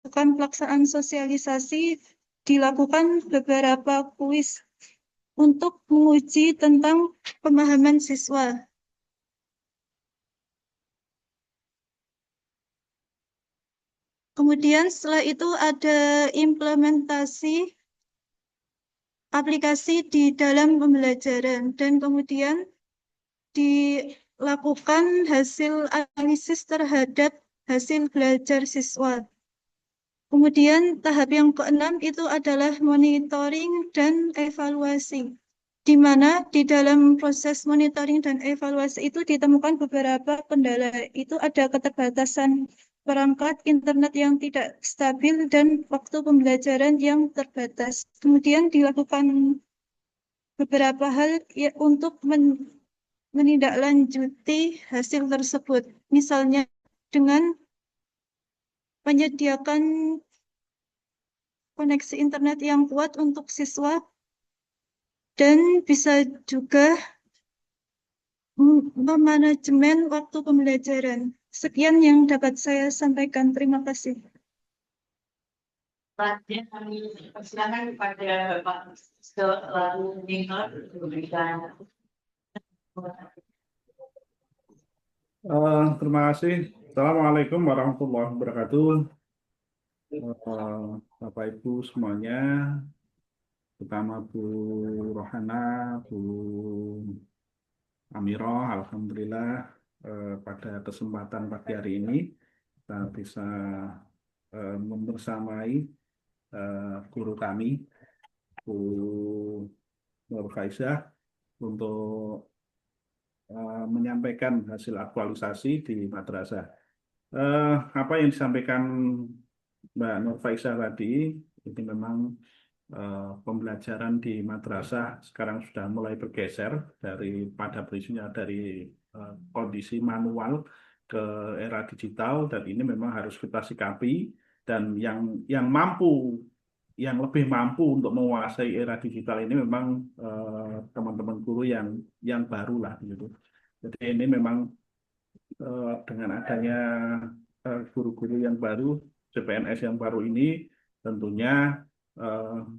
pelaksanaan sosialisasi, dilakukan beberapa kuis untuk menguji tentang pemahaman siswa. Kemudian setelah itu ada implementasi aplikasi di dalam pembelajaran dan kemudian dilakukan hasil analisis terhadap hasil belajar siswa. Kemudian tahap yang keenam itu adalah monitoring dan evaluasi, di mana di dalam proses monitoring dan evaluasi itu ditemukan beberapa kendala. Itu ada keterbatasan perangkat internet yang tidak stabil dan waktu pembelajaran yang terbatas. Kemudian dilakukan beberapa hal untuk menindaklanjuti hasil tersebut. Misalnya dengan menyediakan koneksi internet yang kuat untuk siswa dan bisa juga memanajemen waktu pembelajaran. Sekian yang dapat saya sampaikan. Terima kasih. Selanjutnya kami persilakan kepada Pak Lalu Ningor untuk memberikan. Terima kasih. Assalamualaikum warahmatullahi wabarakatuh. Bapak Ibu semuanya, terutama Bu Rohana, Bu Amirah, alhamdulillah pada kesempatan pagi hari ini kita bisa membersamai guru kami, Bu Nur Faizah, untuk menyampaikan hasil aktualisasi di madrasah. Apa yang disampaikan Mbak Nur Faizah tadi, ini memang pembelajaran di madrasah sekarang sudah mulai bergeser pada prinsipnya dari kondisi manual ke era digital, dan ini memang harus kita sikapi, dan yang lebih mampu untuk menguasai era digital ini memang teman-teman guru yang baru lah gitu. Jadi ini memang dengan adanya guru-guru yang baru, CPNS yang baru ini tentunya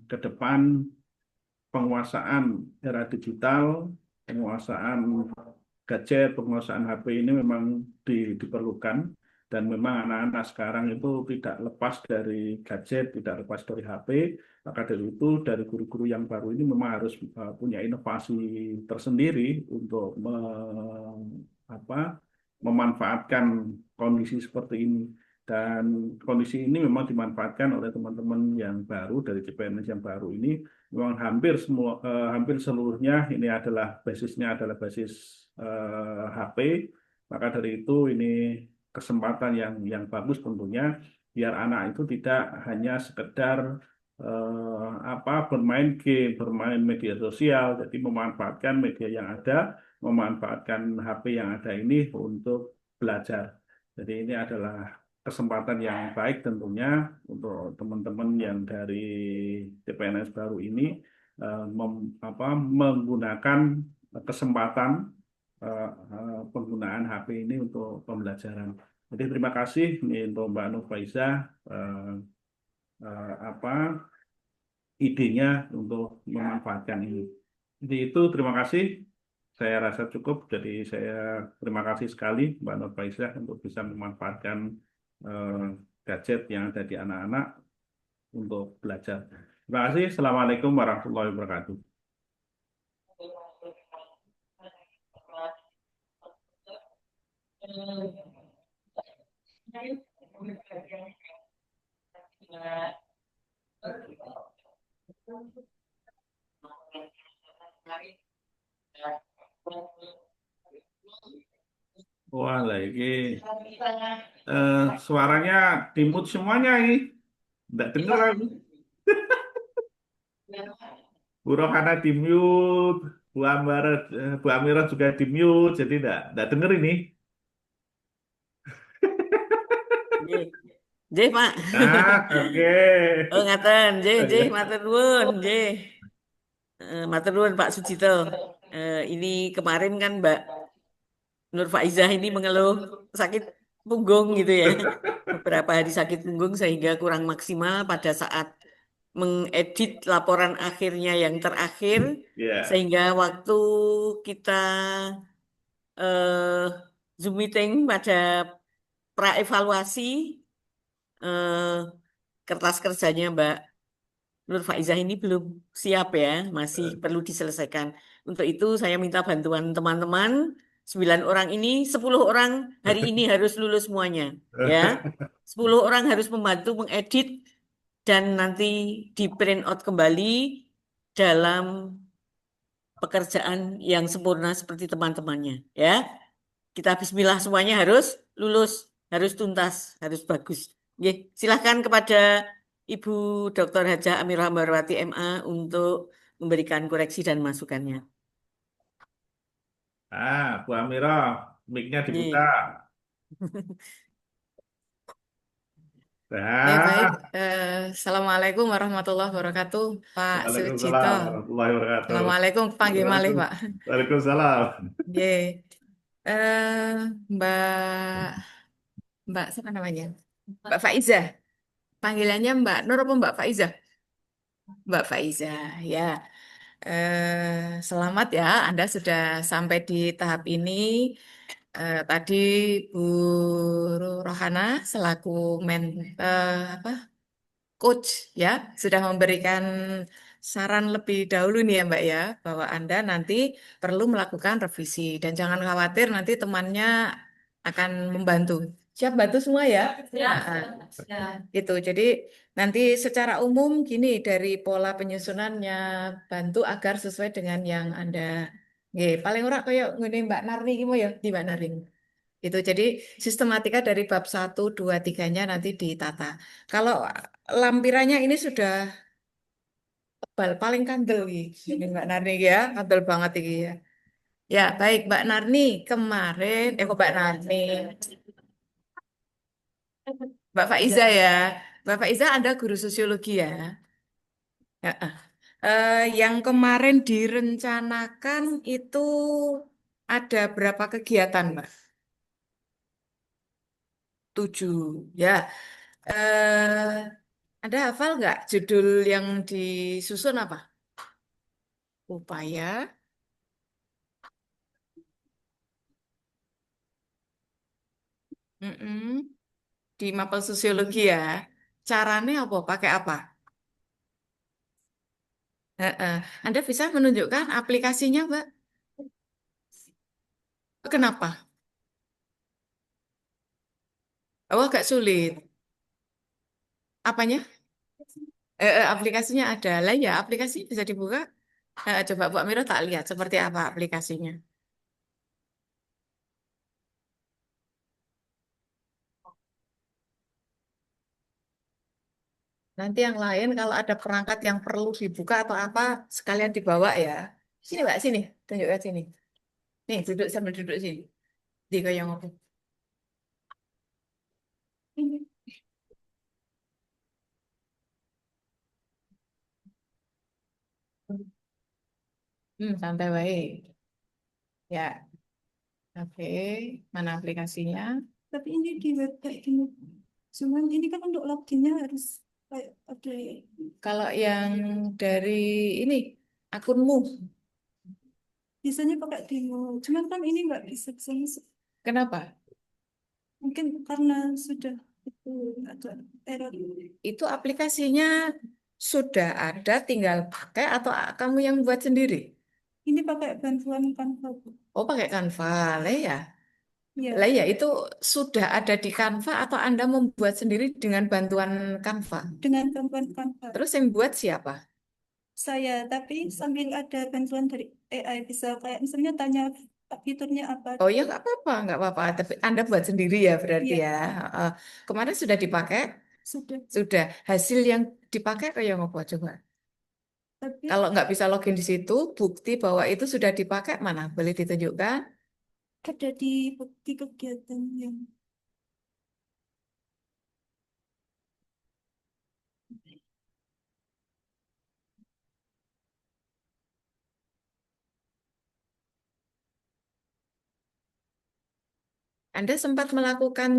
ke depan penguasaan era digital, penguasaan gadget, penguasaan HP ini memang diperlukan, dan memang anak-anak sekarang itu tidak lepas dari gadget, tidak lepas dari HP. Maka dari itu, dari guru-guru yang baru ini memang harus punya inovasi tersendiri untuk memanfaatkan kondisi seperti ini. Dan kondisi ini memang dimanfaatkan oleh teman-teman yang baru dari CPNS yang baru ini. Memang hampir seluruhnya ini basisnya adalah basis HP. Maka dari itu ini kesempatan yang bagus tentunya, biar anak itu tidak hanya sekedar bermain game, bermain media sosial, jadi memanfaatkan media yang ada, memanfaatkan HP yang ada ini untuk belajar. Jadi ini adalah kesempatan yang baik tentunya untuk teman-teman yang dari CPNS baru ini menggunakan kesempatan penggunaan HP ini untuk pembelajaran. Jadi terima kasih nih untuk Mbak Nurfaiza idenya untuk memanfaatkan ini. Jadi itu terima kasih. Saya rasa cukup. Jadi saya terima kasih sekali Mbak Nurfaiza untuk bisa memanfaatkan gadget yang ada di anak-anak untuk belajar. Terima kasih. Assalamualaikum warahmatullahi wabarakatuh. Wah, lagi suaranya dimut semuanya ini. Tidak dengar aku. Bu Rohana di mute, Bu Amira juga di mute, jadi tidak dengar ini. J, Pak. Oke. Oh, ngaten, J, matur nuwun, J. Matur nuwun Pak Sucito. Ini kemarin kan Mbak Nurfaizah ini mengeluh sakit punggung gitu ya. Beberapa hari sakit punggung sehingga kurang maksimal pada saat mengedit laporan akhirnya yang terakhir, sehingga waktu kita Zoom meeting pada praevaluasi kertas kerjanya Mbak Nurfaizah ini belum siap ya, masih perlu diselesaikan. Untuk itu saya minta bantuan teman-teman, 9 orang ini, 10 orang hari ini harus lulus semuanya. Ya, 10 orang harus membantu mengedit dan nanti di print out kembali dalam pekerjaan yang sempurna seperti teman-temannya. Ya, kita bismillah semuanya harus lulus, harus tuntas, harus bagus. Oke, silahkan kepada Ibu Dr. Hajah Amirah Hambarwati MA untuk memberikan koreksi dan masukannya. Bu Amirah, mic-nya dibuka. Baik. Assalamualaikum warahmatullahi wabarakatuh, Pak Sucito. Assalamualaikum, panggil malih, Pak. Waalaikumsalam. Mbak siapa namanya? Mbak Faizah. Panggilannya Mbak Nur apa Mbak Faizah? Mbak Faizah, ya. Selamat ya, Anda sudah sampai di tahap ini. Tadi Bu Rohana selaku coach ya sudah memberikan saran lebih dahulu nih ya Mbak ya, bahwa Anda nanti perlu melakukan revisi dan jangan khawatir nanti temannya akan membantu. Siap bantu semua ya? Gitu. Jadi nanti secara umum gini dari pola penyusunannya bantu agar sesuai dengan yang Anda. Paling ora kayak ngene Mbak Narni gimana ya di Mbak Narni. Itu jadi sistematika dari bab 1, 2, 3-nya nanti ditata. Kalau lampirannya ini sudah tebal, paling kandel ini Mbak Narni ya, kandel banget ini ya. Ya, baik Mbak Narni, kemarin kok Mbak Narni. Mbak Faiza ya. Mbak Faiza Anda guru sosiologi ya. Yang kemarin direncanakan itu ada berapa kegiatan, Mbak? 7 ya. Anda hafal nggak judul yang disusun apa? Upaya di mapel sosiologi ya. Caranya apa? Pakai apa? Heeh. Anda bisa menunjukkan aplikasinya, Mbak? Kenapa? Oh, agak sulit. Apanya? Aplikasinya ada. Lah ya, aplikasi bisa dibuka. Coba Bu Amiro tak lihat seperti apa aplikasinya. Nanti yang lain kalau ada perangkat yang perlu dibuka atau apa, sekalian dibawa ya. Sini Mbak, sini. Tunjukkan sini. Nih, duduk sambil duduk sini. Di goyang aku. Santai baik. Ya, oke. Mana aplikasinya? Tapi ini di web kayak gini. Cuman ini kan untuk loginnya harus kayak ada. Kalau yang dari ini, akunmu, Biasanya pakai demo. Cuman kan ini nggak bisa kesini. kenapa? Mungkin karena sudah itu ada error. Itu aplikasinya sudah ada, tinggal pakai atau kamu yang buat sendiri? Ini pakai bantuan Canva. Oh, pakai Canva, lah ya. Ya, Lah ya, itu sudah ada di Canva atau Anda membuat sendiri dengan bantuan Canva? dengan bantuan Canva. Terus yang buat siapa? Saya, tapi sambil ada bantuan dari AI bisa kayak misalnya tanya fiturnya apa. Oh ya, nggak apa-apa. Tapi Anda buat sendiri ya berarti Iya. ya. Kemarin sudah dipakai? Sudah. Sudah. Hasil yang dipakai kayak apa coba? Tapi Kalau nggak bisa login di situ, bukti bahwa itu sudah dipakai mana? Boleh ditunjukkan? ada di bukti kegiatan yang Anda sempat melakukan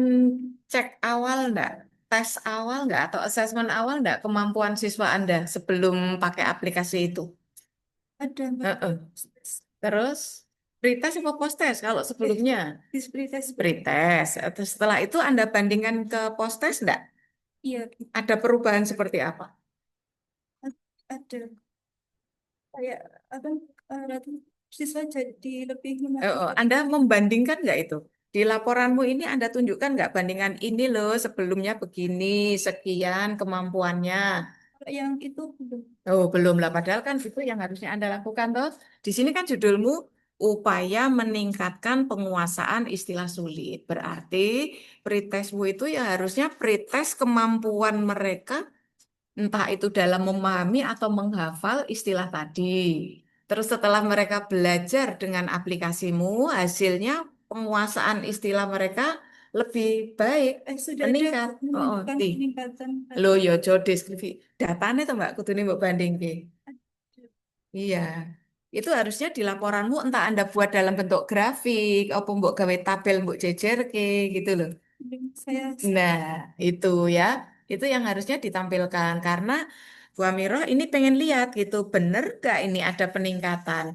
cek awal enggak? Tes awal enggak? Atau assessment awal enggak kemampuan siswa Anda sebelum pakai aplikasi itu? ada Mbak. Heeh. Terus, pretest apa post-test kalau sebelumnya? Disabilitas. Pretest. Terus setelah itu Anda bandingkan ke post-test enggak? Iya, Ada perubahan seperti apa? ada kayak apa rata siswa jadi lebih Anda membandingkan nggak itu? Di laporanmu ini Anda tunjukkan nggak bandingan ini loh sebelumnya begini, sekian kemampuannya. yang itu belum. Oh, belum lah. Padahal kan itu yang harusnya Anda lakukan toh. Di sini kan judulmu upaya meningkatkan penguasaan istilah sulit. Berarti pretestmu itu ya harusnya pretest kemampuan mereka entah itu dalam memahami atau menghafal istilah tadi. Terus setelah mereka belajar dengan aplikasimu, hasilnya penguasaan istilah mereka lebih baik, Sudah meningkat. ada menunjukkan Di. peningkatan. Lo yo jo deskripsi. Datanya tuh Mbak kudune mbok bandingke. Iya. Itu harusnya di laporanmu entah Anda buat dalam bentuk grafik, apa mbok gawe tabel mbok jejerke gitu loh. Saya Nah, itu ya. Itu yang harusnya ditampilkan karena Bu Amirah ini pengen lihat gitu, bener gak ini ada peningkatan?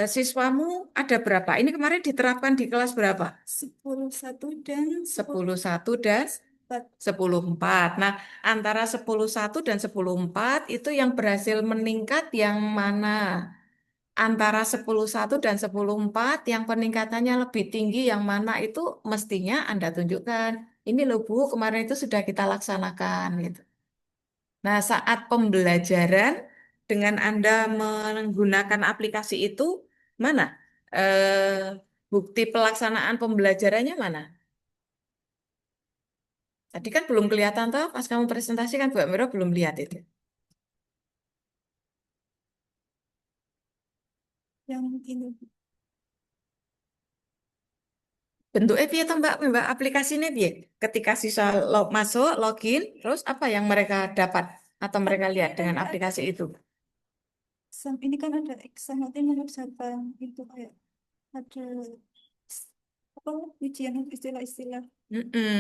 Siswamu ada berapa? Ini kemarin diterapkan di kelas berapa? 11 dan 11 dan 10-4. Nah, antara 10-1 dan 10-4 itu yang berhasil meningkat yang mana? Antara 10-1 dan 10-4 yang peningkatannya lebih tinggi yang mana itu mestinya Anda tunjukkan. Ini loh Bu, kemarin itu sudah kita laksanakan gitu. Nah, saat pembelajaran dengan Anda menggunakan aplikasi itu mana? Bukti pelaksanaan pembelajarannya mana? Tadi kan belum kelihatan toh, pas kamu presentasikan Bu Amiro belum lihat itu. yang ini Bentuknya piye toh Mbak aplikasinya piye? Ketika siswa masuk login, terus apa yang mereka dapat atau mereka lihat dengan aplikasi itu? ini kan ada exam nanti mengerjakan itu kayak ada apa ujian istilah-istilah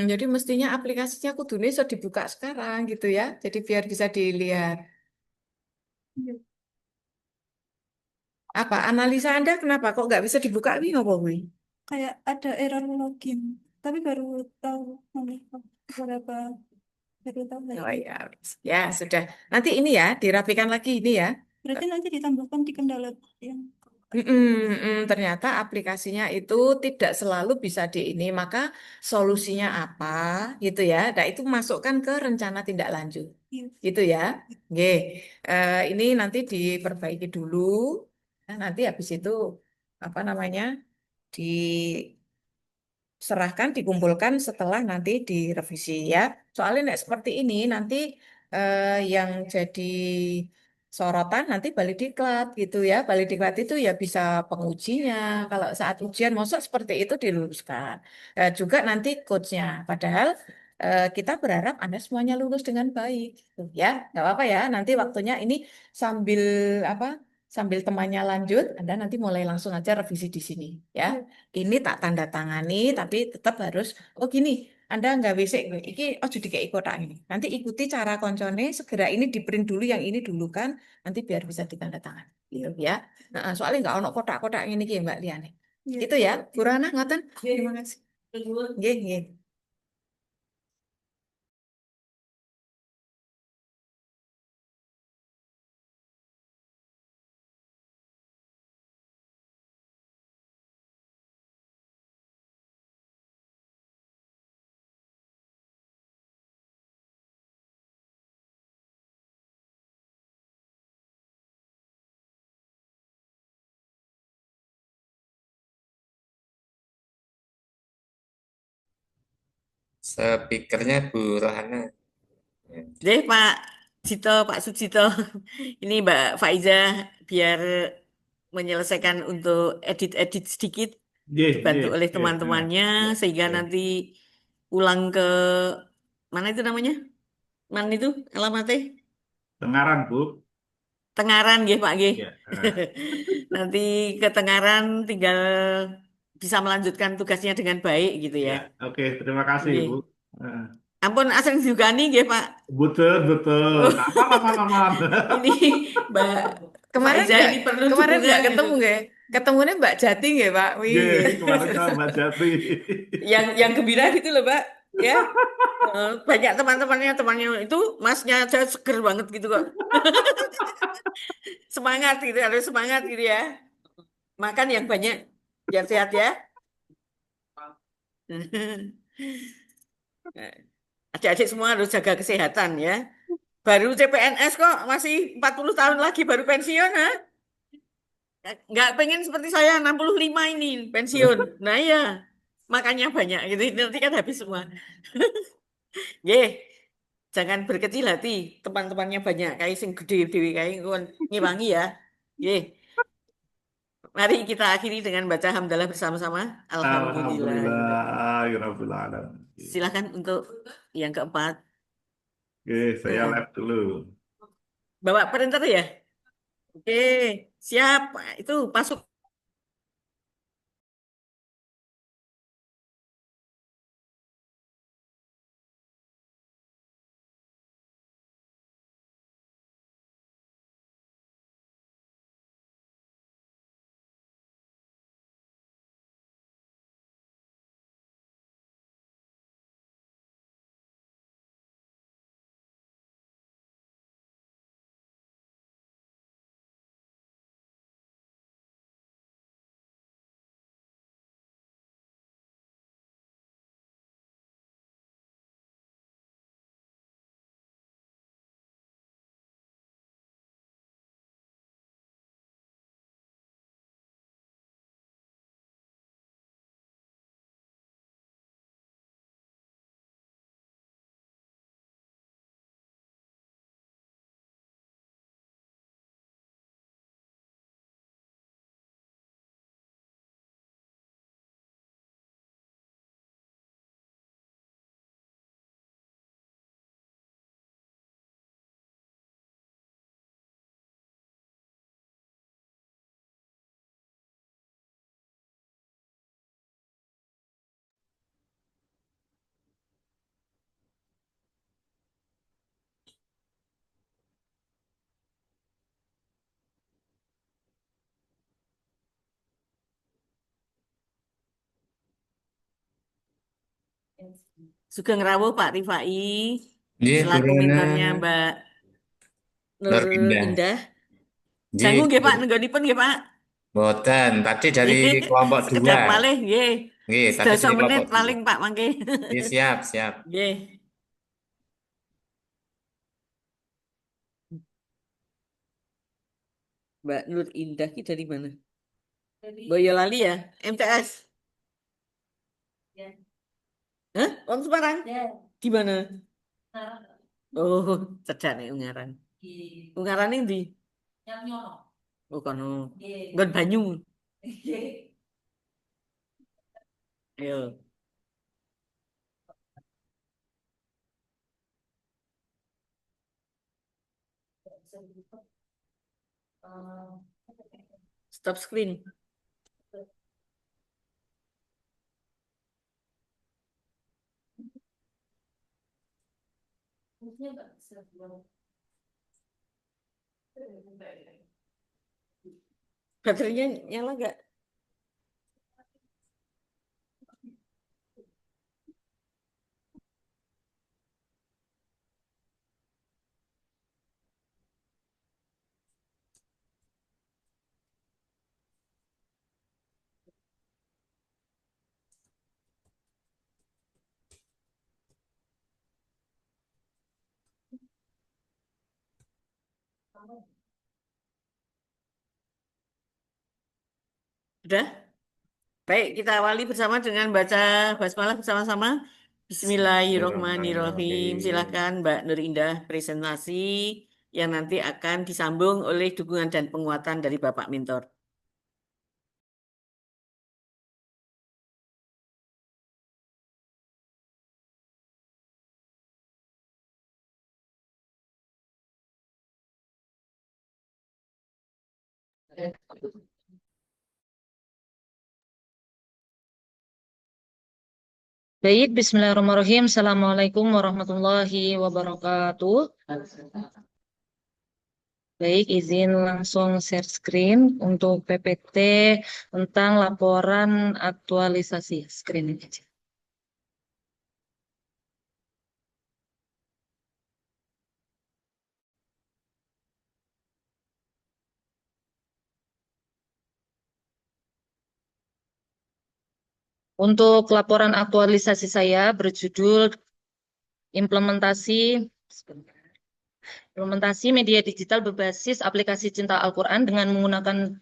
Jadi mestinya aplikasinya kudune iso dibuka sekarang gitu ya. Jadi biar bisa dilihat. Iya. Apa analisa Anda kenapa kok nggak bisa dibuka ini apa kuwi? Kayak ada error login, tapi baru tahu nanti beberapa baru tahu hari Oh ini. ya, ya sudah. Nanti ini ya dirapikan lagi ini ya. Berarti nanti ditambahkan di kendala yang Ternyata aplikasinya itu tidak selalu bisa di ini, maka solusinya apa gitu ya. Nah, itu masukkan ke rencana tindak lanjut. iya. Gitu ya. Oke. Ini nanti diperbaiki dulu. Nah, nanti habis itu apa namanya? Diserahkan, dikumpulkan setelah nanti direvisi ya. Soalnya nek seperti ini nanti yang jadi sorotan nanti balik diklat gitu ya. Balik diklat itu ya bisa pengujinya. Kalau saat ujian masuk seperti itu diluluskan. Juga nanti coachnya. Padahal kita berharap Anda semuanya lulus dengan baik gitu ya. Nggak apa-apa ya. Nanti waktunya ini sambil apa? Sambil temannya lanjut, Anda nanti mulai langsung aja revisi di sini ya. Ini tak tanda tangani, tapi tetap harus, oh gini, Anda nggak bisa, iki oh jadi kayak kotak ini. Nanti ikuti cara koncone, segera ini di print dulu, yang ini dulu kan, nanti biar bisa ditanda tangan. Gitu ya. Nah, soalnya nggak ono kotak-kotak ini ki Mbak Liane. Iya. Itu ya, Kurana, ngoten. Terima kasih. Nggih, nggih. Speakernya Bu Rohana. Deh Pak Cito, Pak Sucito, ini Mbak Faiza biar menyelesaikan untuk edit-edit sedikit Nggih, dibantu nggih, oleh nggih. teman-temannya Ya, sehingga ya. nanti ulang ke mana itu namanya? Mana itu alamatnya? Dengaran, Bu. Tengaran nggih Pak nggih. Ya. Nanti ke Tengaran tinggal bisa melanjutkan tugasnya dengan baik gitu ya. Ya, oke. Terima kasih, Nggih. Bu. Eh, Ampun asing juga nih nggih Pak. Betul, betul. Oh, Aman, aman, aman. ini Mbak Kemarin Faiza nggak, ini perlu kemarin dukungan nggak gitu. ketemu nggak? Ketemunya Mbak Jati nggak Pak? Wih, Nggih, nggih. kemarin sama Mbak Jatri. Yang gembira gitu loh Pak. Ya. Banyak temannya itu masnya aja seger banget gitu kok. Semangat gitu, harus semangat gitu ya. Makan yang banyak biar sehat ya. Adik-adik semua harus jaga kesehatan ya. Baru CPNS kok masih 40 tahun lagi baru pensiun ha? Nggak pengen seperti saya 65 ini pensiun. Nah iya, makannya banyak gitu. Nanti kan habis semua. Ye, jangan berkecil hati. Teman-temannya banyak. Kayak sing gede dewi kayak kon ngewangi ya. Ye, mari kita akhiri dengan baca hamdalah bersama-sama. Alhamdulillah. Alhamdulillah, ya Rabbil Alamin. Silakan untuk yang keempat. Oke, saya Nah, live dulu. bawa printer ya. Oke, siap. Itu masuk. Sugeng rawuh Pak Rifai Nggih, selaku Bu mentornya Rohana. Mbak Nur Nur Indah. Indah. Nggih, Jangu nggih Bu. Pak, nenggonipun nggih Pak. Boten. Tadi dari kelompok Sekedap 2. malih nggih. Nggih, tadi Sedasa dari menit kelompok 2. paling Pak mangke. Nggih, siap, siap. Nggih. Mbak Nur Indah ki dari mana? Boyolali ya? MTS? Hah? Wong Semarang? Di mana? Oh, cedak nek Ungaran. Ungaran ini ndi? Oh, kono. Nggon banyu. Ayo. Stop screen. Baterainya nyala nggak? Sudah? Baik, kita awali bersama dengan baca basmalah bersama-sama. Bismillahirrohmanirrohim. Silakan Mbak Nur Indah presentasi yang nanti akan disambung oleh dukungan dan penguatan dari Bapak Mentor. Baik, bismillahirrahmanirrahim. Assalamualaikum warahmatullahi wabarakatuh. Baik, izin langsung share screen untuk PPT tentang laporan aktualisasi. Screen ini aja. Untuk laporan aktualisasi saya berjudul implementasi media digital berbasis aplikasi Cinta Al-Quran dengan menggunakan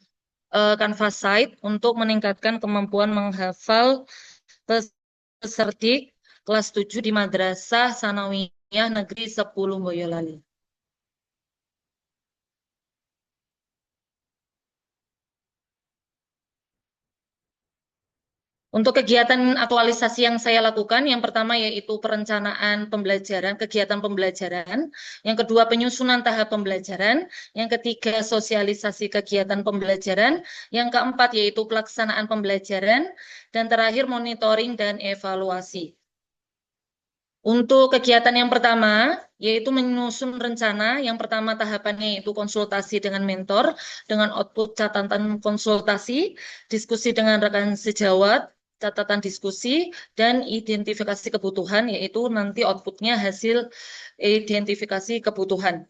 Canvas Site untuk meningkatkan kemampuan menghafal peserta kelas 7 di Madrasah Sanawiyah Negeri 10 Boyolali. Untuk kegiatan aktualisasi yang saya lakukan, yang pertama yaitu perencanaan pembelajaran, kegiatan pembelajaran, yang kedua penyusunan tahap pembelajaran, yang ketiga sosialisasi kegiatan pembelajaran, yang keempat yaitu pelaksanaan pembelajaran, dan terakhir monitoring dan evaluasi. Untuk kegiatan yang pertama, yaitu menyusun rencana, yang pertama tahapannya yaitu konsultasi dengan mentor, dengan output catatan konsultasi, diskusi dengan rekan sejawat, catatan diskusi, dan identifikasi kebutuhan, yaitu nanti outputnya hasil identifikasi kebutuhan.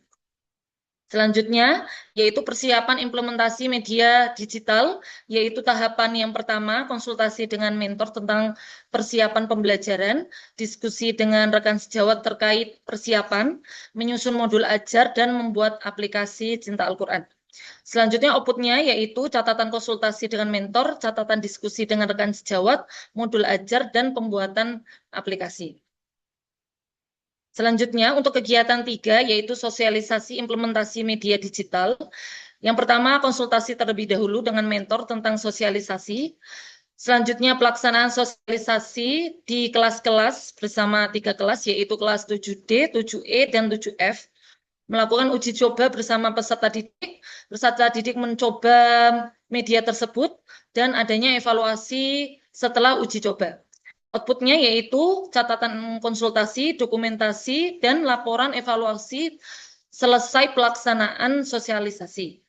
Selanjutnya, yaitu persiapan implementasi media digital, yaitu tahapan yang pertama, konsultasi dengan mentor tentang persiapan pembelajaran, diskusi dengan rekan sejawat terkait persiapan, menyusun modul ajar, dan membuat aplikasi Cinta Al-Quran. Selanjutnya outputnya yaitu catatan konsultasi dengan mentor, catatan diskusi dengan rekan sejawat, modul ajar, dan pembuatan aplikasi. Selanjutnya untuk kegiatan 3 yaitu sosialisasi implementasi media digital. Yang pertama konsultasi terlebih dahulu dengan mentor tentang sosialisasi. Selanjutnya pelaksanaan sosialisasi di kelas-kelas bersama 3 kelas yaitu kelas 7D, 7E, dan 7F. Melakukan uji coba bersama peserta didik mencoba media tersebut dan adanya evaluasi setelah uji coba. Outputnya yaitu catatan konsultasi, dokumentasi, dan laporan evaluasi selesai pelaksanaan sosialisasi.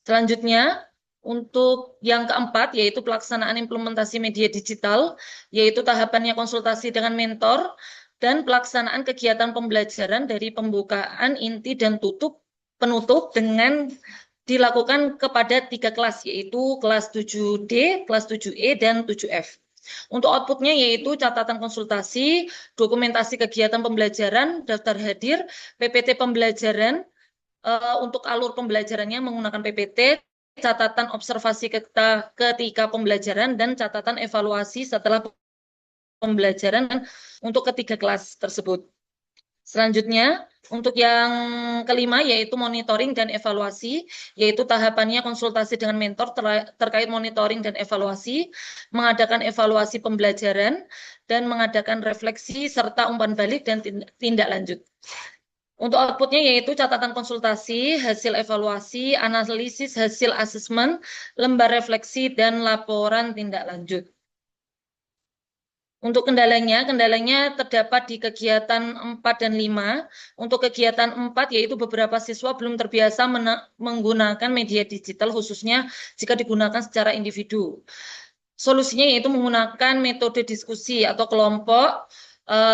Selanjutnya, Untuk yang keempat, yaitu pelaksanaan implementasi media digital, yaitu tahapannya konsultasi dengan mentor, dan pelaksanaan kegiatan pembelajaran dari pembukaan, inti, dan penutup dengan dilakukan kepada 3 kelas, yaitu kelas 7D, kelas 7E, dan 7F. Untuk outputnya yaitu catatan konsultasi, dokumentasi kegiatan pembelajaran, daftar hadir, PPT pembelajaran, untuk alur pembelajarannya menggunakan PPT, catatan observasi ketika pembelajaran, dan catatan evaluasi setelah pembelajaran untuk ketiga kelas tersebut. Selanjutnya, untuk yang kelima yaitu monitoring dan evaluasi, yaitu tahapannya konsultasi dengan mentor terkait monitoring dan evaluasi, mengadakan evaluasi pembelajaran, dan mengadakan refleksi serta umpan balik dan tindak lanjut. Untuk outputnya yaitu catatan konsultasi, hasil evaluasi, analisis hasil asesmen, lembar refleksi, dan laporan tindak lanjut. Untuk kendalanya terdapat di kegiatan 4 dan 5. Untuk kegiatan 4 yaitu beberapa siswa belum terbiasa menggunakan media digital khususnya jika digunakan secara individu. Solusinya yaitu menggunakan metode diskusi atau kelompok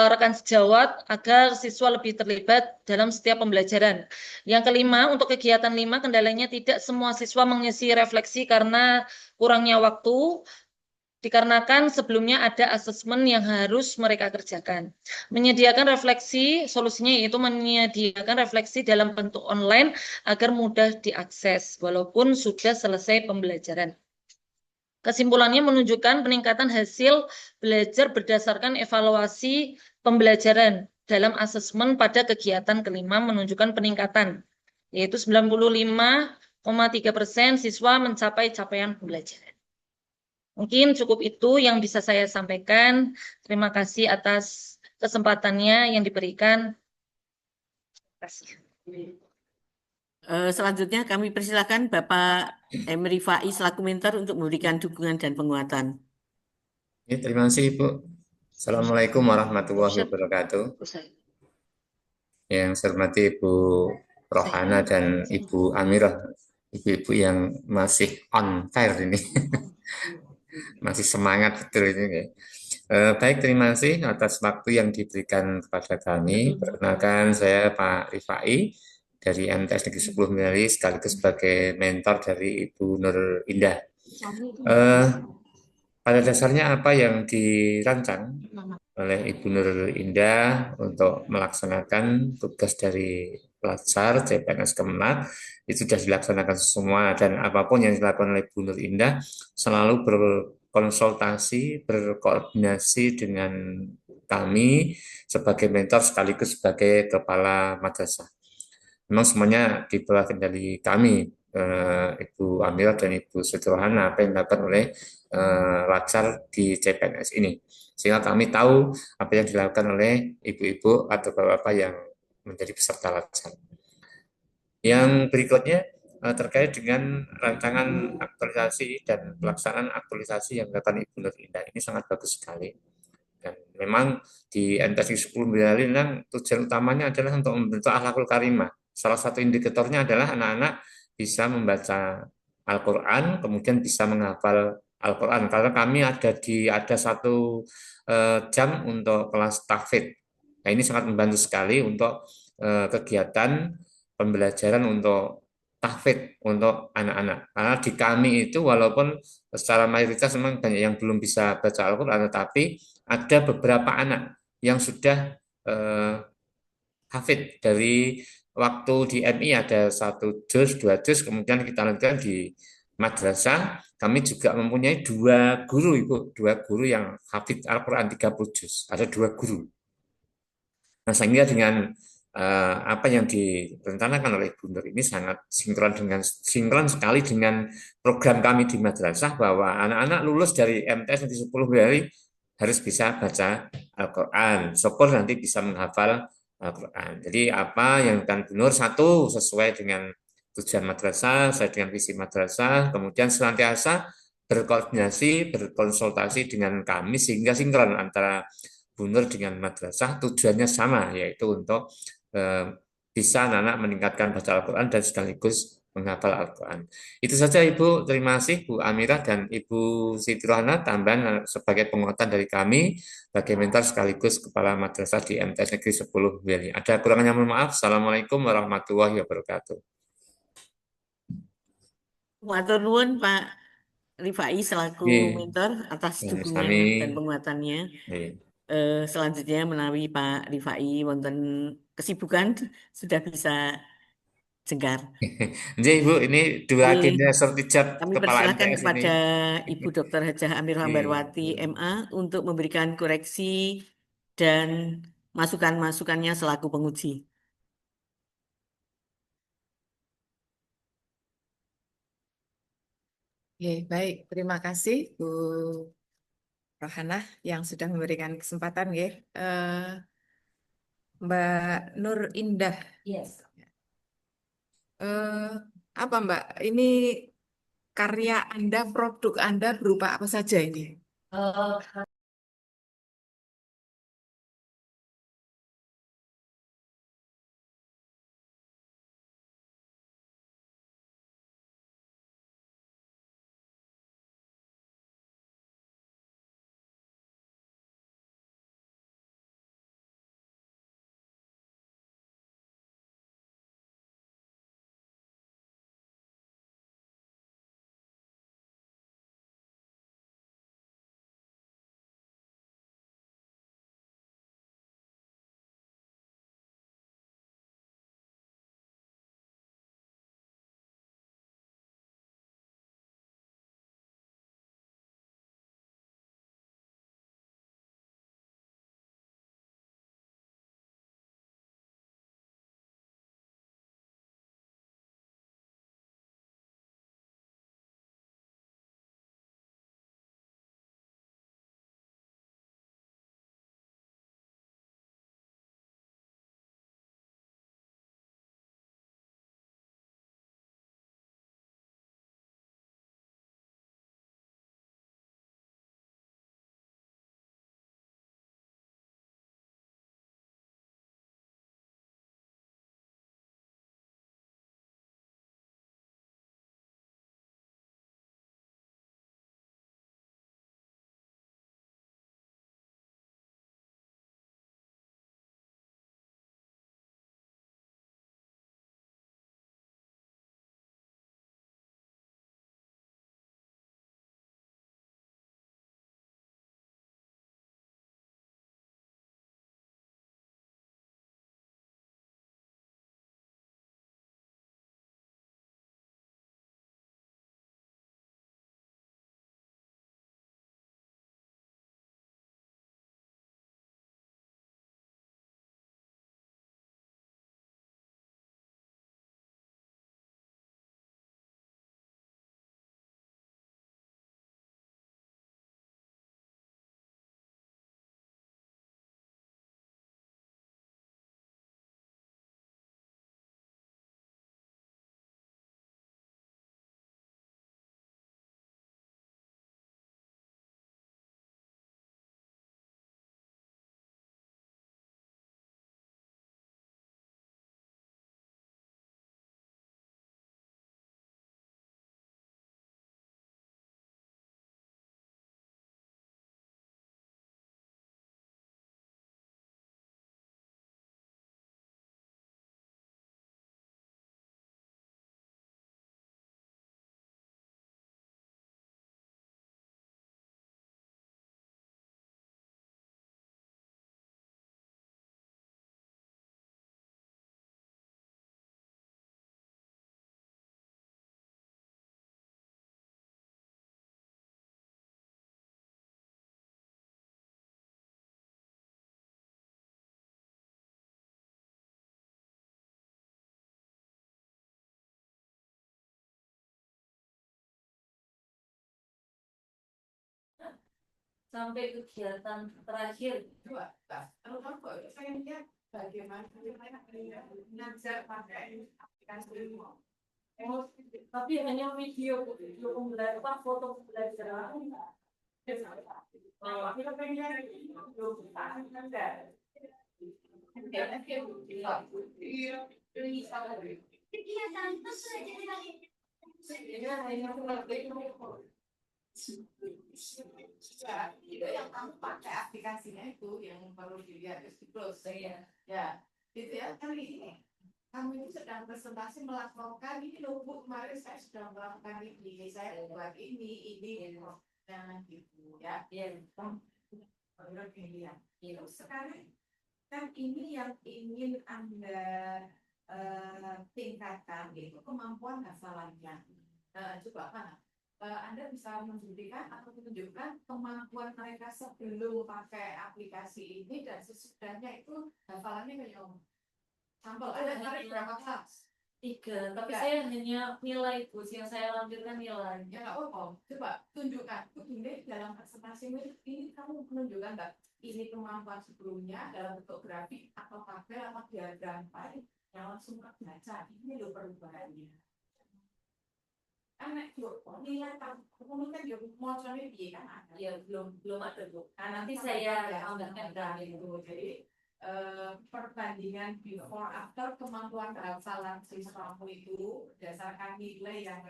rekan sejawat agar siswa lebih terlibat dalam setiap pembelajaran. Yang kelima, untuk kegiatan 5, kendalanya tidak semua siswa mengisi refleksi karena kurangnya waktu, dikarenakan sebelumnya ada asesmen yang harus mereka kerjakan. Menyediakan refleksi, solusinya yaitu menyediakan refleksi dalam bentuk online agar mudah diakses, walaupun sudah selesai pembelajaran. Kesimpulannya menunjukkan peningkatan hasil belajar berdasarkan evaluasi pembelajaran dalam asesmen pada kegiatan kelima menunjukkan peningkatan, yaitu 95,3% siswa mencapai capaian pembelajaran. Mungkin cukup itu yang bisa saya sampaikan. Terima kasih atas kesempatannya yang diberikan. Terima kasih. Selanjutnya kami persilakan Bapak M. Rifai selaku mentor untuk memberikan dukungan dan penguatan. Ya, terima kasih Ibu. Assalamualaikum warahmatullahi wabarakatuh. Yang saya hormati Ibu Rohana dan Ibu Amirah, ibu-ibu yang masih on fire ini, masih semangat betul ini. Baik, terima kasih atas waktu yang diberikan kepada kami. Perkenalkan saya Pak Rifai dari MTS Negeri 10 Minali sekaligus sebagai mentor dari Ibu Nur Indah. Pada dasarnya apa yang dirancang oleh Ibu Nur Indah untuk melaksanakan tugas dari pelajar CPNS Kemenat itu sudah dilaksanakan semua, dan apapun yang dilakukan oleh Ibu Nur Indah selalu berkonsultasi, berkoordinasi dengan kami sebagai mentor sekaligus sebagai kepala madrasah. Memang semuanya di bawah kendali kami, Ibu Amirah dan Ibu Siti Rohana, apa yang dilakukan oleh Lacar di CPNS ini. Sehingga kami tahu apa yang dilakukan oleh ibu-ibu atau bapak-bapak yang menjadi peserta Lacar. Yang berikutnya terkait dengan rancangan aktualisasi dan pelaksanaan aktualisasi yang dilakukan Ibu Nur Indah. Ini sangat bagus sekali. Dan memang di MTS 10 Minali tujuan utamanya adalah untuk membentuk akhlakul karimah. Salah satu indikatornya adalah anak-anak bisa membaca Al-Quran, kemudian bisa menghafal Al-Quran. Karena kami ada 1 jam untuk kelas tahfidz. Nah, ini sangat membantu sekali untuk kegiatan pembelajaran untuk tahfidz untuk anak-anak. Karena di kami itu walaupun secara mayoritas memang banyak yang belum bisa baca Al-Quran, tetapi ada beberapa anak yang sudah hafidz. Dari waktu di MI ada 1 juz, 2 juz, kemudian kita lanjutkan di madrasah. Kami juga mempunyai 2 guru, Ibu, 2 guru yang hafidz Al-Quran 30 juz. Ada 2 guru. Nah, sehingga dengan apa yang direncanakan oleh Ibu Nur ini sangat sinkron sekali dengan program kami di madrasah, bahwa anak-anak lulus dari MTS di 10 hari harus bisa baca Al-Quran. Syukur nanti bisa menghafal Al-Quran. Jadi apa yang dilakukan Bu Nur, 1, sesuai dengan tujuan madrasah, sesuai dengan visi madrasah, kemudian senantiasa berkoordinasi, berkonsultasi dengan kami sehingga sinkron antara Bu Nur dengan madrasah. Tujuannya sama, yaitu untuk bisa anak-anak meningkatkan baca Al-Quran dan sekaligus menghafal Al-Quran. Itu saja Ibu, terima kasih Bu Amira dan Ibu Siti Rohana, tambahan sebagai penguatan dari kami sebagai mentor sekaligus Kepala Madrasah di MTS Negeri 10 Weli. Ada kurangnya mohon maaf. Assalamualaikum warahmatullahi wabarakatuh. Matur nuwun Pak Rifai selaku Nggih, mentor atas dukungan sami. dan penguatannya. Nggih. Selanjutnya menawi Pak Rifai wonten kesibukan sudah bisa jengkar. Nggih, Ibu, ini dua Nggih. agenda sertijab Kami Kepala persilahkan MTS ini. kepada Ibu Dr. Hajah Amir Nggih. Hambarwati MA untuk memberikan koreksi dan masukan-masukannya selaku penguji. Oke, baik. Terima kasih Bu Rohana yang sudah memberikan kesempatan, ya. Mbak Nur Indah. Yes. Apa Mbak? Ini karya Anda, produk Anda berupa apa saja ini? Sampai kegiatan terakhir. Saya lihat bagaimana mengajar pakai aplikasi. Tapi hanya video pembelajaran, foto pembelajaran. Kita pengen Ya, itu yang kamu pakai aplikasinya itu yang perlu dilihat terus di close ya itu ya kali ini kamu ini sedang presentasi melaporkan ini loh Bu, kemarin saya sudah melakukan ini, saya buat ini nah gitu ya sekarang kan ini yang ingin Anda tingkatkan itu kemampuan hafalannya. Coba kan Anda bisa membuktikan atau menunjukkan kemampuan mereka sebelum pakai aplikasi ini dan sesudahnya itu hafalannya kayak sampel ada berapa kelas? 3, tapi saya hanya nilai Bu, yang saya lampirkan nilai. Ya nggak apa-apa, coba tunjukkan. Ini dalam presentasi ini kamu menunjukkan nggak ini kemampuan sebelumnya dalam bentuk grafik atau tabel atau diagram file yang langsung terbaca. Ini loh perubahannya. Anak nilai kamu kan juga mau coba kan ada. Ya belum ada Bu. Nah, nanti saya tambahkan grafik Bu. Jadi perbandingan before after kemampuan hafalan siswamu itu berdasarkan nilai yang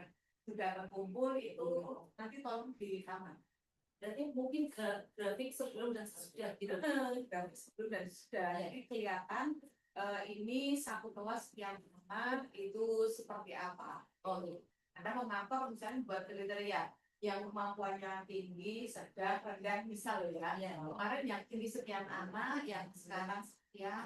sudah terkumpul itu nanti tolong ditambah. Jadi mungkin ke grafik sebelum dan sesudah gitu. Grafik sebelum dan sesudah. Jadi kelihatan ini satu kelas yang benar itu seperti apa. Anda mengatur misalnya buat kriteria yang kemampuannya tinggi, sedang, rendah, misal ya. Kemarin yang tinggi sekian anak, yang sekarang sekian.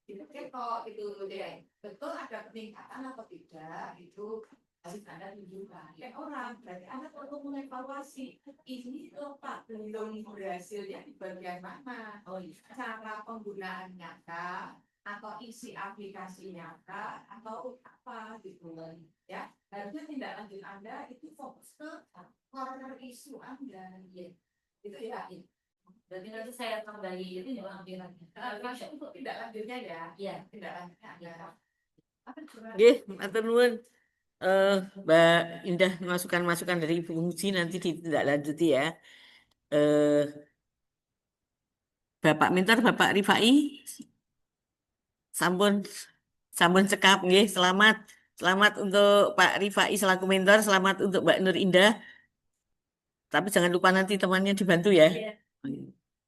Itu kok itu deh. Betul ada peningkatan atau tidak itu harus Anda tunjukkan. Orang berarti Anda perlu mengevaluasi ini Pak belum berhasilnya di bagian mana. Cara penggunaannya kah? Atau isi aplikasinya kah? Atau apa gitu ya. Harusnya tindak lanjut Anda itu fokus ke corner isu Anda ya. Itu ya. Berarti nanti saya tambahi itu ya lampirannya. Masuk untuk tindak lanjutnya ya. Iya. Tindak lanjutnya Anda. Nggih, matur nuwun. Mbak Indah, masukan-masukan dari Ibu Muji nanti ditindaklanjuti ya. Bapak Mentor, Bapak Rifai, sampun sampun cekap nggih. Selamat untuk Pak Rifai selaku mentor, selamat untuk Mbak Nur Indah. Tapi jangan lupa nanti temannya dibantu ya.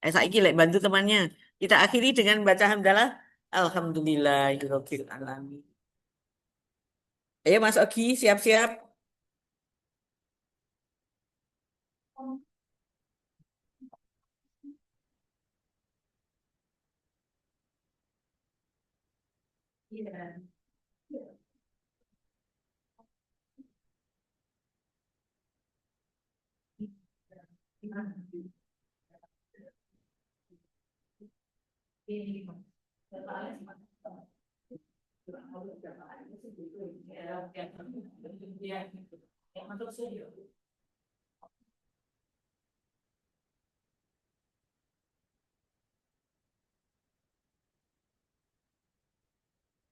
Saiki lek bantu temannya. Kita akhiri dengan baca hamdalah. Alhamdulillahirabbil alamin. Ayo Mas Ogi, siap-siap. Iya.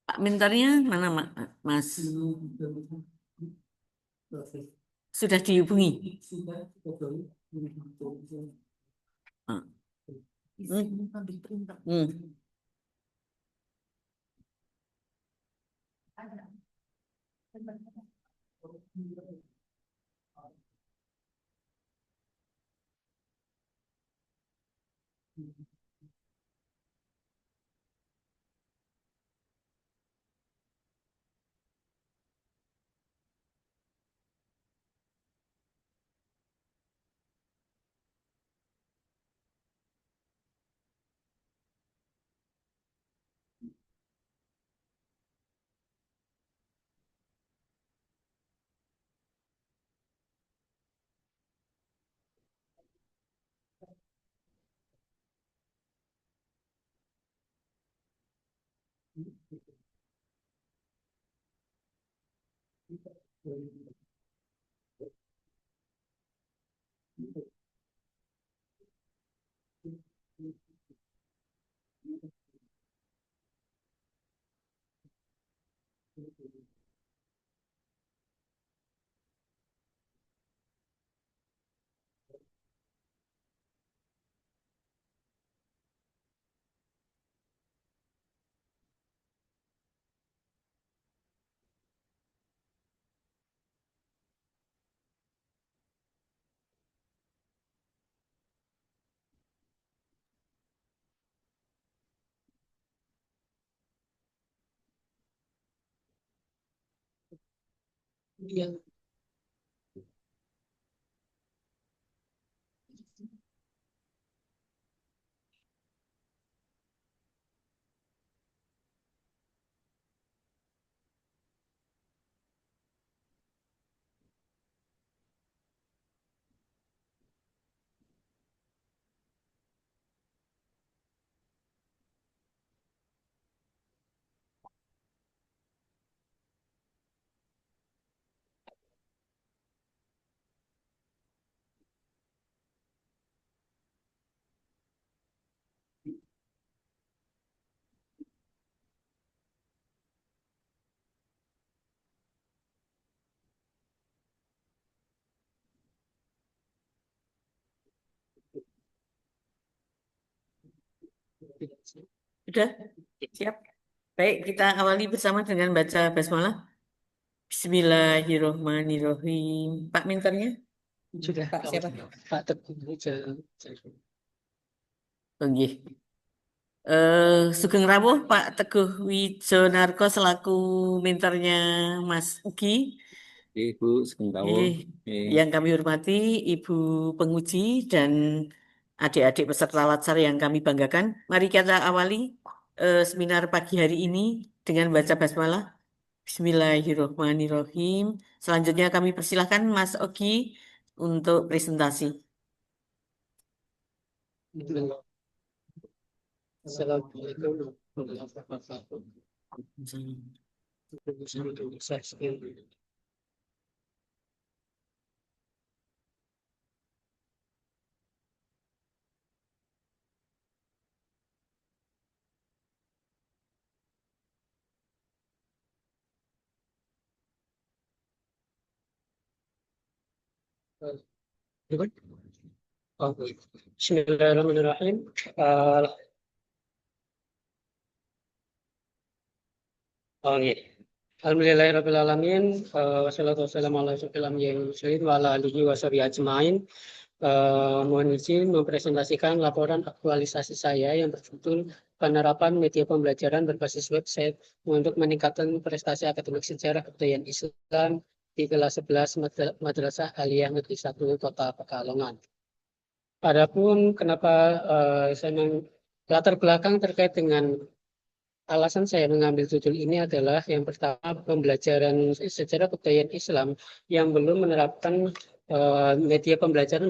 Pak mentornya mana Mas? Sudah dihubungi? Ah. Hmm. Iya. Sudah? Siap? Baik, kita awali bersama dengan baca basmalah. Bismillahirrohmanirrohim. Pak Minternya? Sudah. Pak siapa? Pak Teguh aja. Oke. Sugeng rawuh Pak Teguh Wijonarko selaku mentornya Mas Ugi. Ibu Sugeng rawuh. Yang kami hormati Ibu penguji dan adik-adik peserta latsar yang kami banggakan. Mari kita awali seminar pagi hari ini dengan baca basmalah. Bismillahirrohmanirrohim. Selanjutnya kami persilahkan Mas Ogi untuk presentasi. Assalamualaikum warahmatullahi wabarakatuh. Bismillahirrahmanirrahim. Alhamdulillahirrahmanirrahim. Wassalatu wassalamu ala asyrofil anbiya'i wal mursalin wa ala alihi wa sahbihi ajma'in. Mohon izin mempresentasikan laporan aktualisasi saya yang berjudul penerapan media pembelajaran berbasis website untuk meningkatkan prestasi akademik sejarah kebudayaan Islam di kelas 11 Madrasah Aliyah Negeri 1 Kota Pekalongan. Adapun kenapa saya latar belakang terkait dengan alasan saya mengambil judul ini adalah yang pertama pembelajaran sejarah kebudayaan Islam yang belum menerapkan media pembelajaran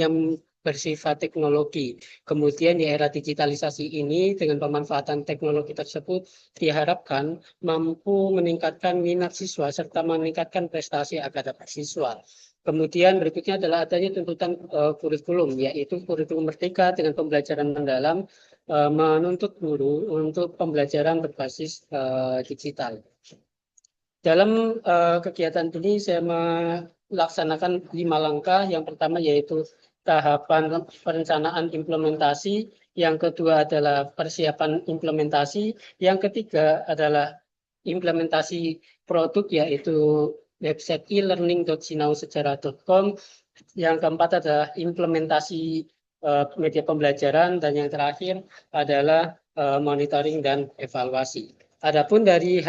yang bersifat teknologi. Kemudian di era digitalisasi ini dengan pemanfaatan teknologi tersebut diharapkan mampu meningkatkan minat siswa serta meningkatkan prestasi akademik siswa. Kemudian berikutnya adalah adanya tuntutan kurikulum, yaitu kurikulum merdeka dengan pembelajaran mendalam menuntut guru untuk pembelajaran berbasis digital. Dalam kegiatan ini saya melaksanakan 5 langkah. Yang pertama yaitu tahapan perencanaan implementasi, yang kedua adalah persiapan implementasi, yang ketiga adalah implementasi produk yaitu website e-learning.sinausejarah.com, yang keempat adalah implementasi media pembelajaran, dan yang terakhir adalah monitoring dan evaluasi. Adapun dari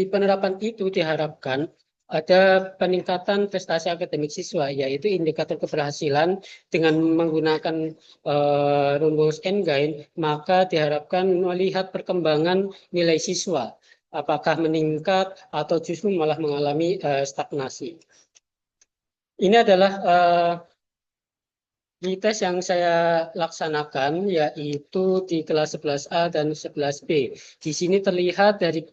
penerapan itu diharapkan ada peningkatan prestasi akademik siswa, yaitu indikator keberhasilan dengan menggunakan rumus Engine, maka diharapkan melihat perkembangan nilai siswa, apakah meningkat atau justru malah mengalami stagnasi. Ini adalah di tes yang saya laksanakan, yaitu di kelas 11A dan 11B. Di sini terlihat dari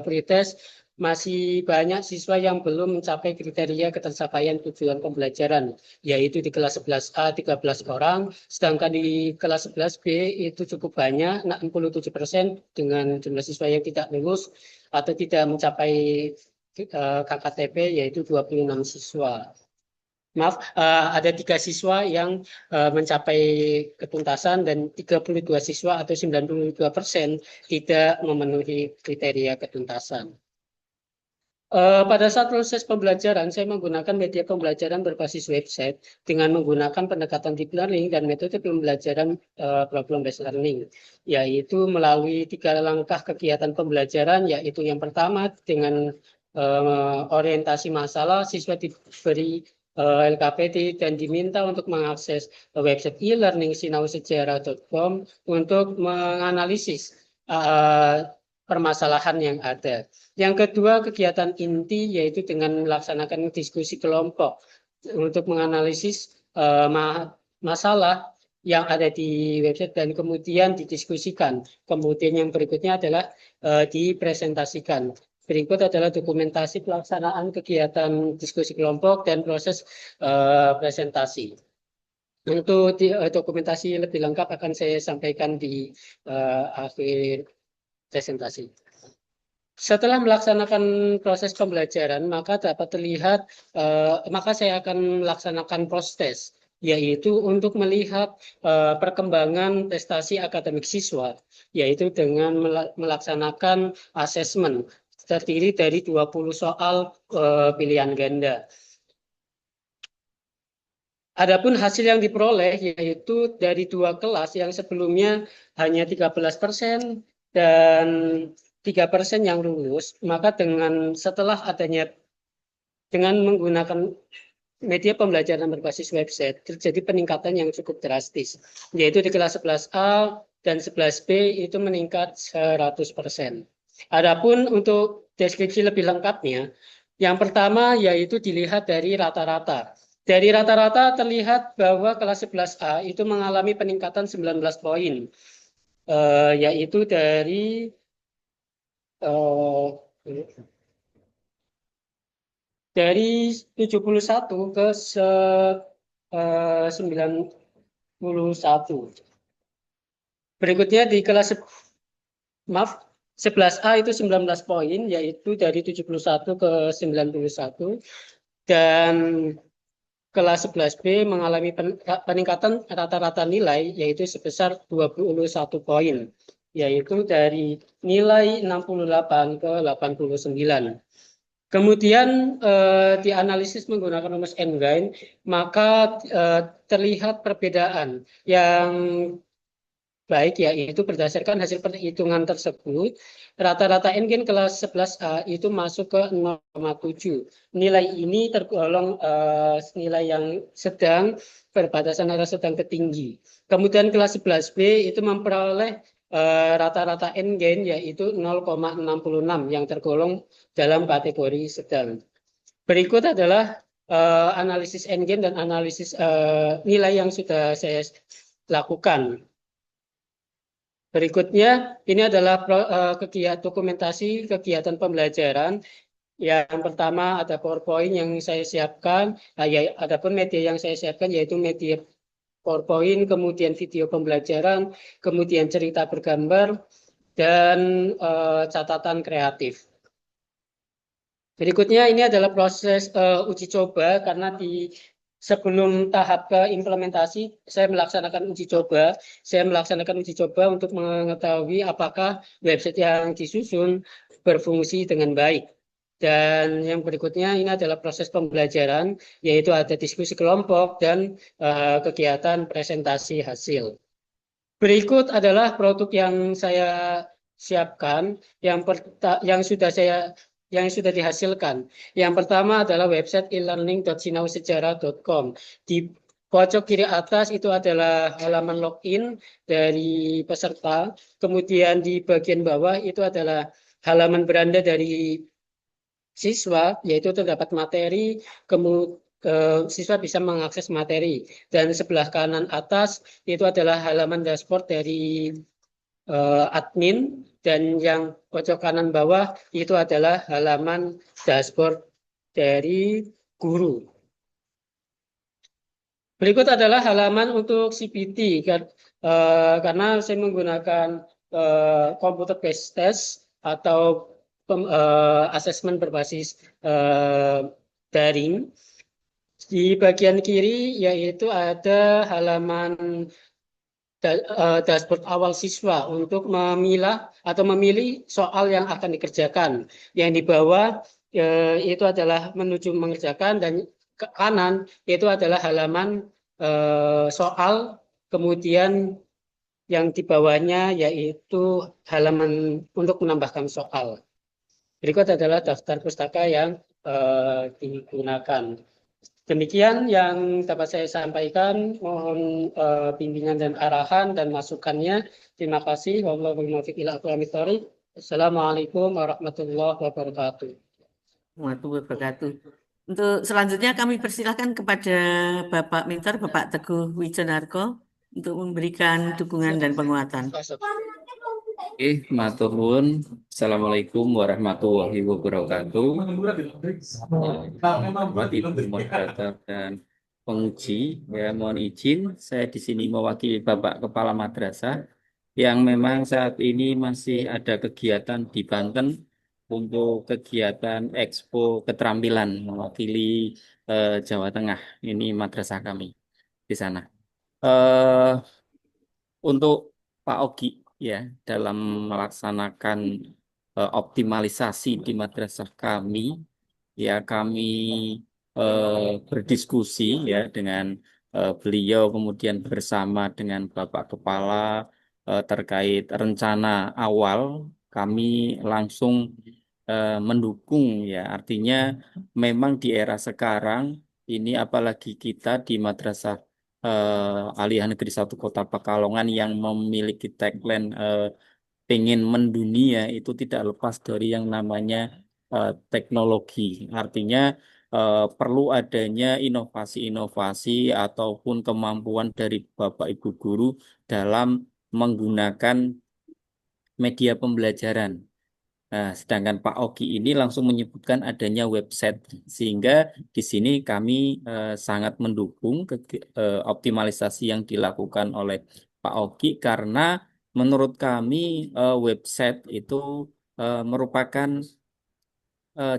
pretest masih banyak siswa yang belum mencapai kriteria ketercapaian tujuan pembelajaran, yaitu di kelas 11A 13 orang, sedangkan di kelas 11B itu cukup banyak, 67% dengan jumlah siswa yang tidak lulus atau tidak mencapai KKTP, yaitu 26 siswa. Maaf, ada 3 siswa yang mencapai ketuntasan dan 32 siswa atau 92% tidak memenuhi kriteria ketuntasan. Pada saat proses pembelajaran, saya menggunakan media pembelajaran berbasis website dengan menggunakan pendekatan deep learning dan metode pembelajaran problem based learning, yaitu melalui 3 langkah kegiatan pembelajaran, yaitu yang pertama dengan orientasi masalah, siswa diberi LKPD dan diminta untuk mengakses website e-learning sinausejarah.com untuk menganalisis permasalahan yang ada. Yang kedua, kegiatan inti yaitu dengan melaksanakan diskusi kelompok untuk menganalisis masalah yang ada di website dan kemudian didiskusikan. Kemudian yang berikutnya adalah dipresentasikan. Berikut adalah dokumentasi pelaksanaan kegiatan diskusi kelompok dan proses presentasi. Untuk dokumentasi lebih lengkap akan saya sampaikan di akhir presentasi. Setelah melaksanakan proses pembelajaran, maka dapat terlihat, maka saya akan melaksanakan proses, yaitu untuk melihat perkembangan prestasi akademik siswa, yaitu dengan melaksanakan asesmen, terdiri dari 20 soal pilihan ganda. Adapun hasil yang diperoleh, yaitu dari 2 kelas yang sebelumnya hanya 13% dan 3% yang lulus, maka setelah adanya dengan menggunakan media pembelajaran berbasis website terjadi peningkatan yang cukup drastis, yaitu di kelas 11A dan 11B itu meningkat 100%. Adapun untuk deskripsi lebih lengkapnya, yang pertama yaitu dilihat dari rata-rata. Dari rata-rata terlihat bahwa kelas 11A itu mengalami peningkatan 19 poin, yaitu dari dari 71 ke 91. Berikutnya di kelas 11A itu 19 poin, yaitu dari 71 ke 91. Dan kelas 11B mengalami peningkatan rata-rata nilai, yaitu sebesar 21 poin, yaitu dari nilai 68 ke 89. Kemudian dianalisis menggunakan rumus N-gain, maka terlihat perbedaan yang baik, yaitu berdasarkan hasil perhitungan tersebut, rata-rata N-gain kelas 11A itu masuk ke 0,7. Nilai ini tergolong nilai yang sedang, perbatasan antara sedang ke tinggi. Kemudian kelas 11B itu memperoleh rata-rata N-gain yaitu 0,66 yang tergolong dalam kategori sedang. Berikut adalah analisis N-gain dan analisis nilai yang sudah saya lakukan. Berikutnya, ini adalah dokumentasi kegiatan pembelajaran. Yang pertama ada PowerPoint yang saya siapkan, adapun media yang saya siapkan yaitu media PowerPoint, kemudian video pembelajaran, kemudian cerita bergambar, dan catatan kreatif. Berikutnya ini adalah proses uji coba, karena sebelum tahap ke implementasi, saya melaksanakan uji coba. Saya melaksanakan uji coba untuk mengetahui apakah website yang disusun berfungsi dengan baik. Dan yang berikutnya ini adalah proses pembelajaran, yaitu ada diskusi kelompok dan kegiatan presentasi hasil. Berikut adalah produk yang saya siapkan, yang sudah dihasilkan. Yang pertama adalah website e-learning.sinausejarah.com. Di pojok kiri atas itu adalah halaman login dari peserta. Kemudian di bagian bawah itu adalah halaman beranda dari siswa, yaitu terdapat materi, kemudian siswa bisa mengakses materi. Dan sebelah kanan atas itu adalah halaman dashboard dari admin, dan yang pojok kanan bawah itu adalah halaman dashboard dari guru. Berikut adalah halaman untuk CPT, karena saya menggunakan computer based test atau asesmen berbasis daring. Di bagian kiri yaitu ada halaman dashboard awal siswa untuk memilah atau memilih soal yang akan dikerjakan. Yang di bawah itu adalah menuju mengerjakan, dan ke kanan itu adalah halaman soal, kemudian yang di bawahnya yaitu halaman untuk menambahkan soal. Berikut adalah daftar pustaka yang digunakan. Demikian yang dapat saya sampaikan. Mohon bimbingan dan arahan dan masukannya. Terima kasih. Assalamualaikum warahmatullahi wabarakatuh. Warahmatullahi wabarakatuh. Untuk selanjutnya kami persilahkan kepada Bapak Mentor, Bapak Teguh Wijonarko untuk memberikan dukungan dan penguatan. Matur nuwun. Assalamualaikum warahmatullahi wabarakatuh. Hormat Ibu Moderator dan penguji, ya mohon izin saya di sini mewakili Bapak Kepala Madrasah yang memang saat ini masih ada kegiatan di Banten untuk kegiatan Expo Keterampilan mewakili Jawa Tengah. Ini madrasah kami di sana. Untuk Pak Ogi, ya, dalam melaksanakan optimalisasi di madrasah kami, ya kami berdiskusi ya dengan beliau, kemudian bersama dengan Bapak Kepala terkait rencana awal, kami langsung mendukung, ya, artinya memang di era sekarang ini apalagi kita di madrasah Aliyah Negeri 1 Kota Pekalongan yang memiliki tagline pengen mendunia, itu tidak lepas dari yang namanya teknologi. Artinya perlu adanya inovasi-inovasi ataupun kemampuan dari Bapak Ibu guru dalam menggunakan media pembelajaran. Nah, sedangkan Pak Ogi ini langsung menyebutkan adanya website, sehingga di sini kami sangat mendukung optimalisasi yang dilakukan oleh Pak Ogi, karena menurut kami website itu merupakan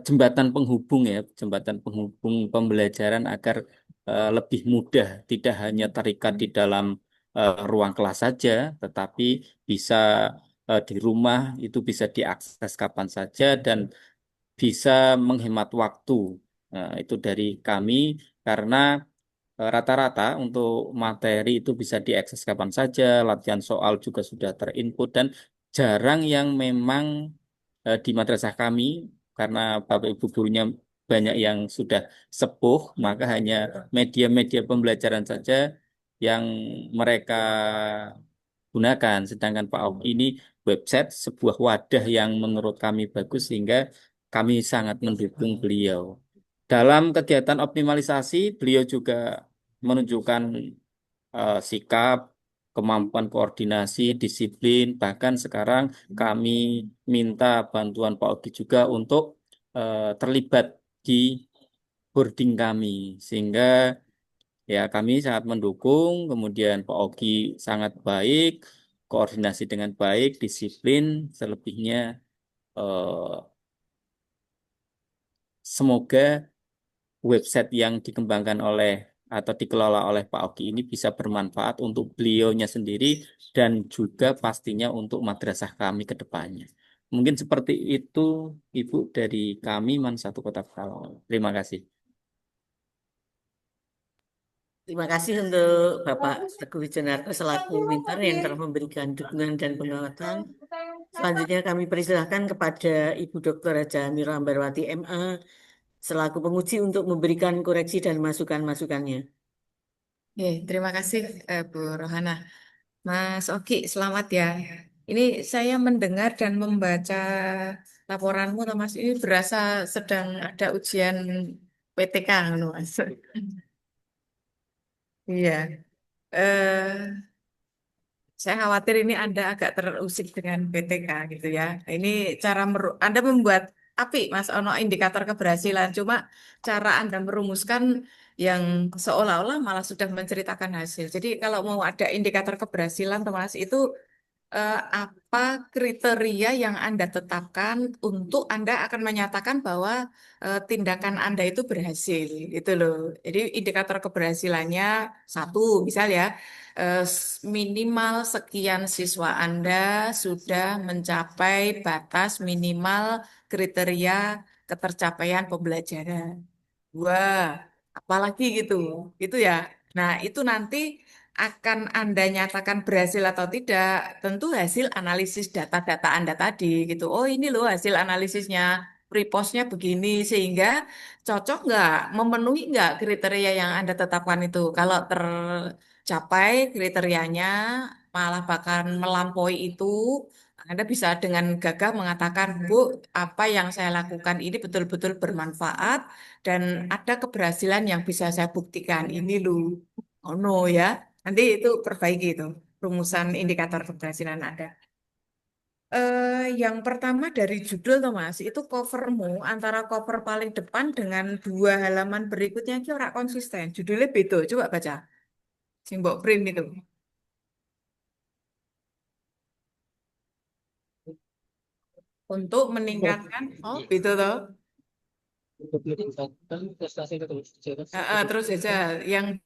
jembatan penghubung, ya, jembatan penghubung pembelajaran agar lebih mudah, tidak hanya terikat di dalam ruang kelas saja, tetapi bisa di rumah itu bisa diakses kapan saja dan bisa menghemat waktu. Nah, itu dari kami, karena rata-rata untuk materi itu bisa diakses kapan saja, latihan soal juga sudah terinput, dan jarang yang memang di madrasah kami, karena Bapak Ibu gurunya banyak yang sudah sepuh, maka hanya media-media pembelajaran saja yang mereka gunakan. Sedangkan Pak Om ini website, sebuah wadah yang menurut kami bagus, sehingga kami sangat mendukung beliau. Dalam kegiatan optimalisasi, beliau juga menunjukkan sikap, kemampuan koordinasi, disiplin. Bahkan sekarang kami minta bantuan Pak Ogi juga untuk terlibat di boarding kami, sehingga ya kami sangat mendukung. Kemudian Pak Ogi sangat baik, koordinasi dengan baik, disiplin. Selebihnya semoga website yang dikembangkan oleh atau dikelola oleh Pak Ogi ini bisa bermanfaat untuk beliaunya sendiri dan juga pastinya untuk madrasah kami ke depannya. Mungkin seperti itu, Ibu, dari kami Man 1 Kota Pekalongan. Terima kasih. Terima kasih untuk Bapak Teguh Wijonarko selaku mentor yang telah memberikan dukungan dan penguatan. Selanjutnya kami persilahkan kepada Ibu Dr. Haja Amiro Ambarwati MA selaku penguji untuk memberikan koreksi dan masukan-masukannya. Terima kasih Bu Rohana. Mas Ogi, selamat ya. Ini saya mendengar dan membaca laporanmu, Mas. Ini berasa sedang ada ujian PTK, Mas. Iya. Saya khawatir ini Anda agak terusik dengan PTK gitu ya. Ini cara Anda membuat apik, Mas, ono indikator keberhasilan. Cuma cara Anda merumuskan yang seolah-olah malah sudah menceritakan hasil. Jadi kalau mau ada indikator keberhasilan, Mas, itu apa kriteria yang Anda tetapkan untuk Anda akan menyatakan bahwa tindakan Anda itu berhasil, itu loh. Jadi indikator keberhasilannya satu, misal ya, minimal sekian siswa Anda sudah mencapai batas minimal kriteria ketercapaian pembelajaran. Wah, apalagi gitu. Itu ya. Nah, itu nanti akan Anda nyatakan berhasil atau tidak, tentu hasil analisis data-data Anda tadi gitu. Oh, ini loh hasil analisisnya, repostnya begini, sehingga cocok nggak, memenuhi nggak kriteria yang Anda tetapkan itu. Kalau tercapai kriterianya, malah bahkan melampaui itu, Anda bisa dengan gagah mengatakan, Bu, apa yang saya lakukan ini betul-betul bermanfaat dan ada keberhasilan yang bisa saya buktikan. Ini loh. Oh no ya. Nanti itu perbaiki itu rumusan indikator keberhasilan Anda. Yang pertama dari judul tuh Mas, itu covermu antara cover paling depan dengan 2 halaman berikutnya itu ora konsisten. Judulnya beda. Coba baca. Sing mbok print itu. Untuk meningkatkan, oh beda toh. Untuk meningkatkan prestasi ketenaga kerjaan. Terus aja yang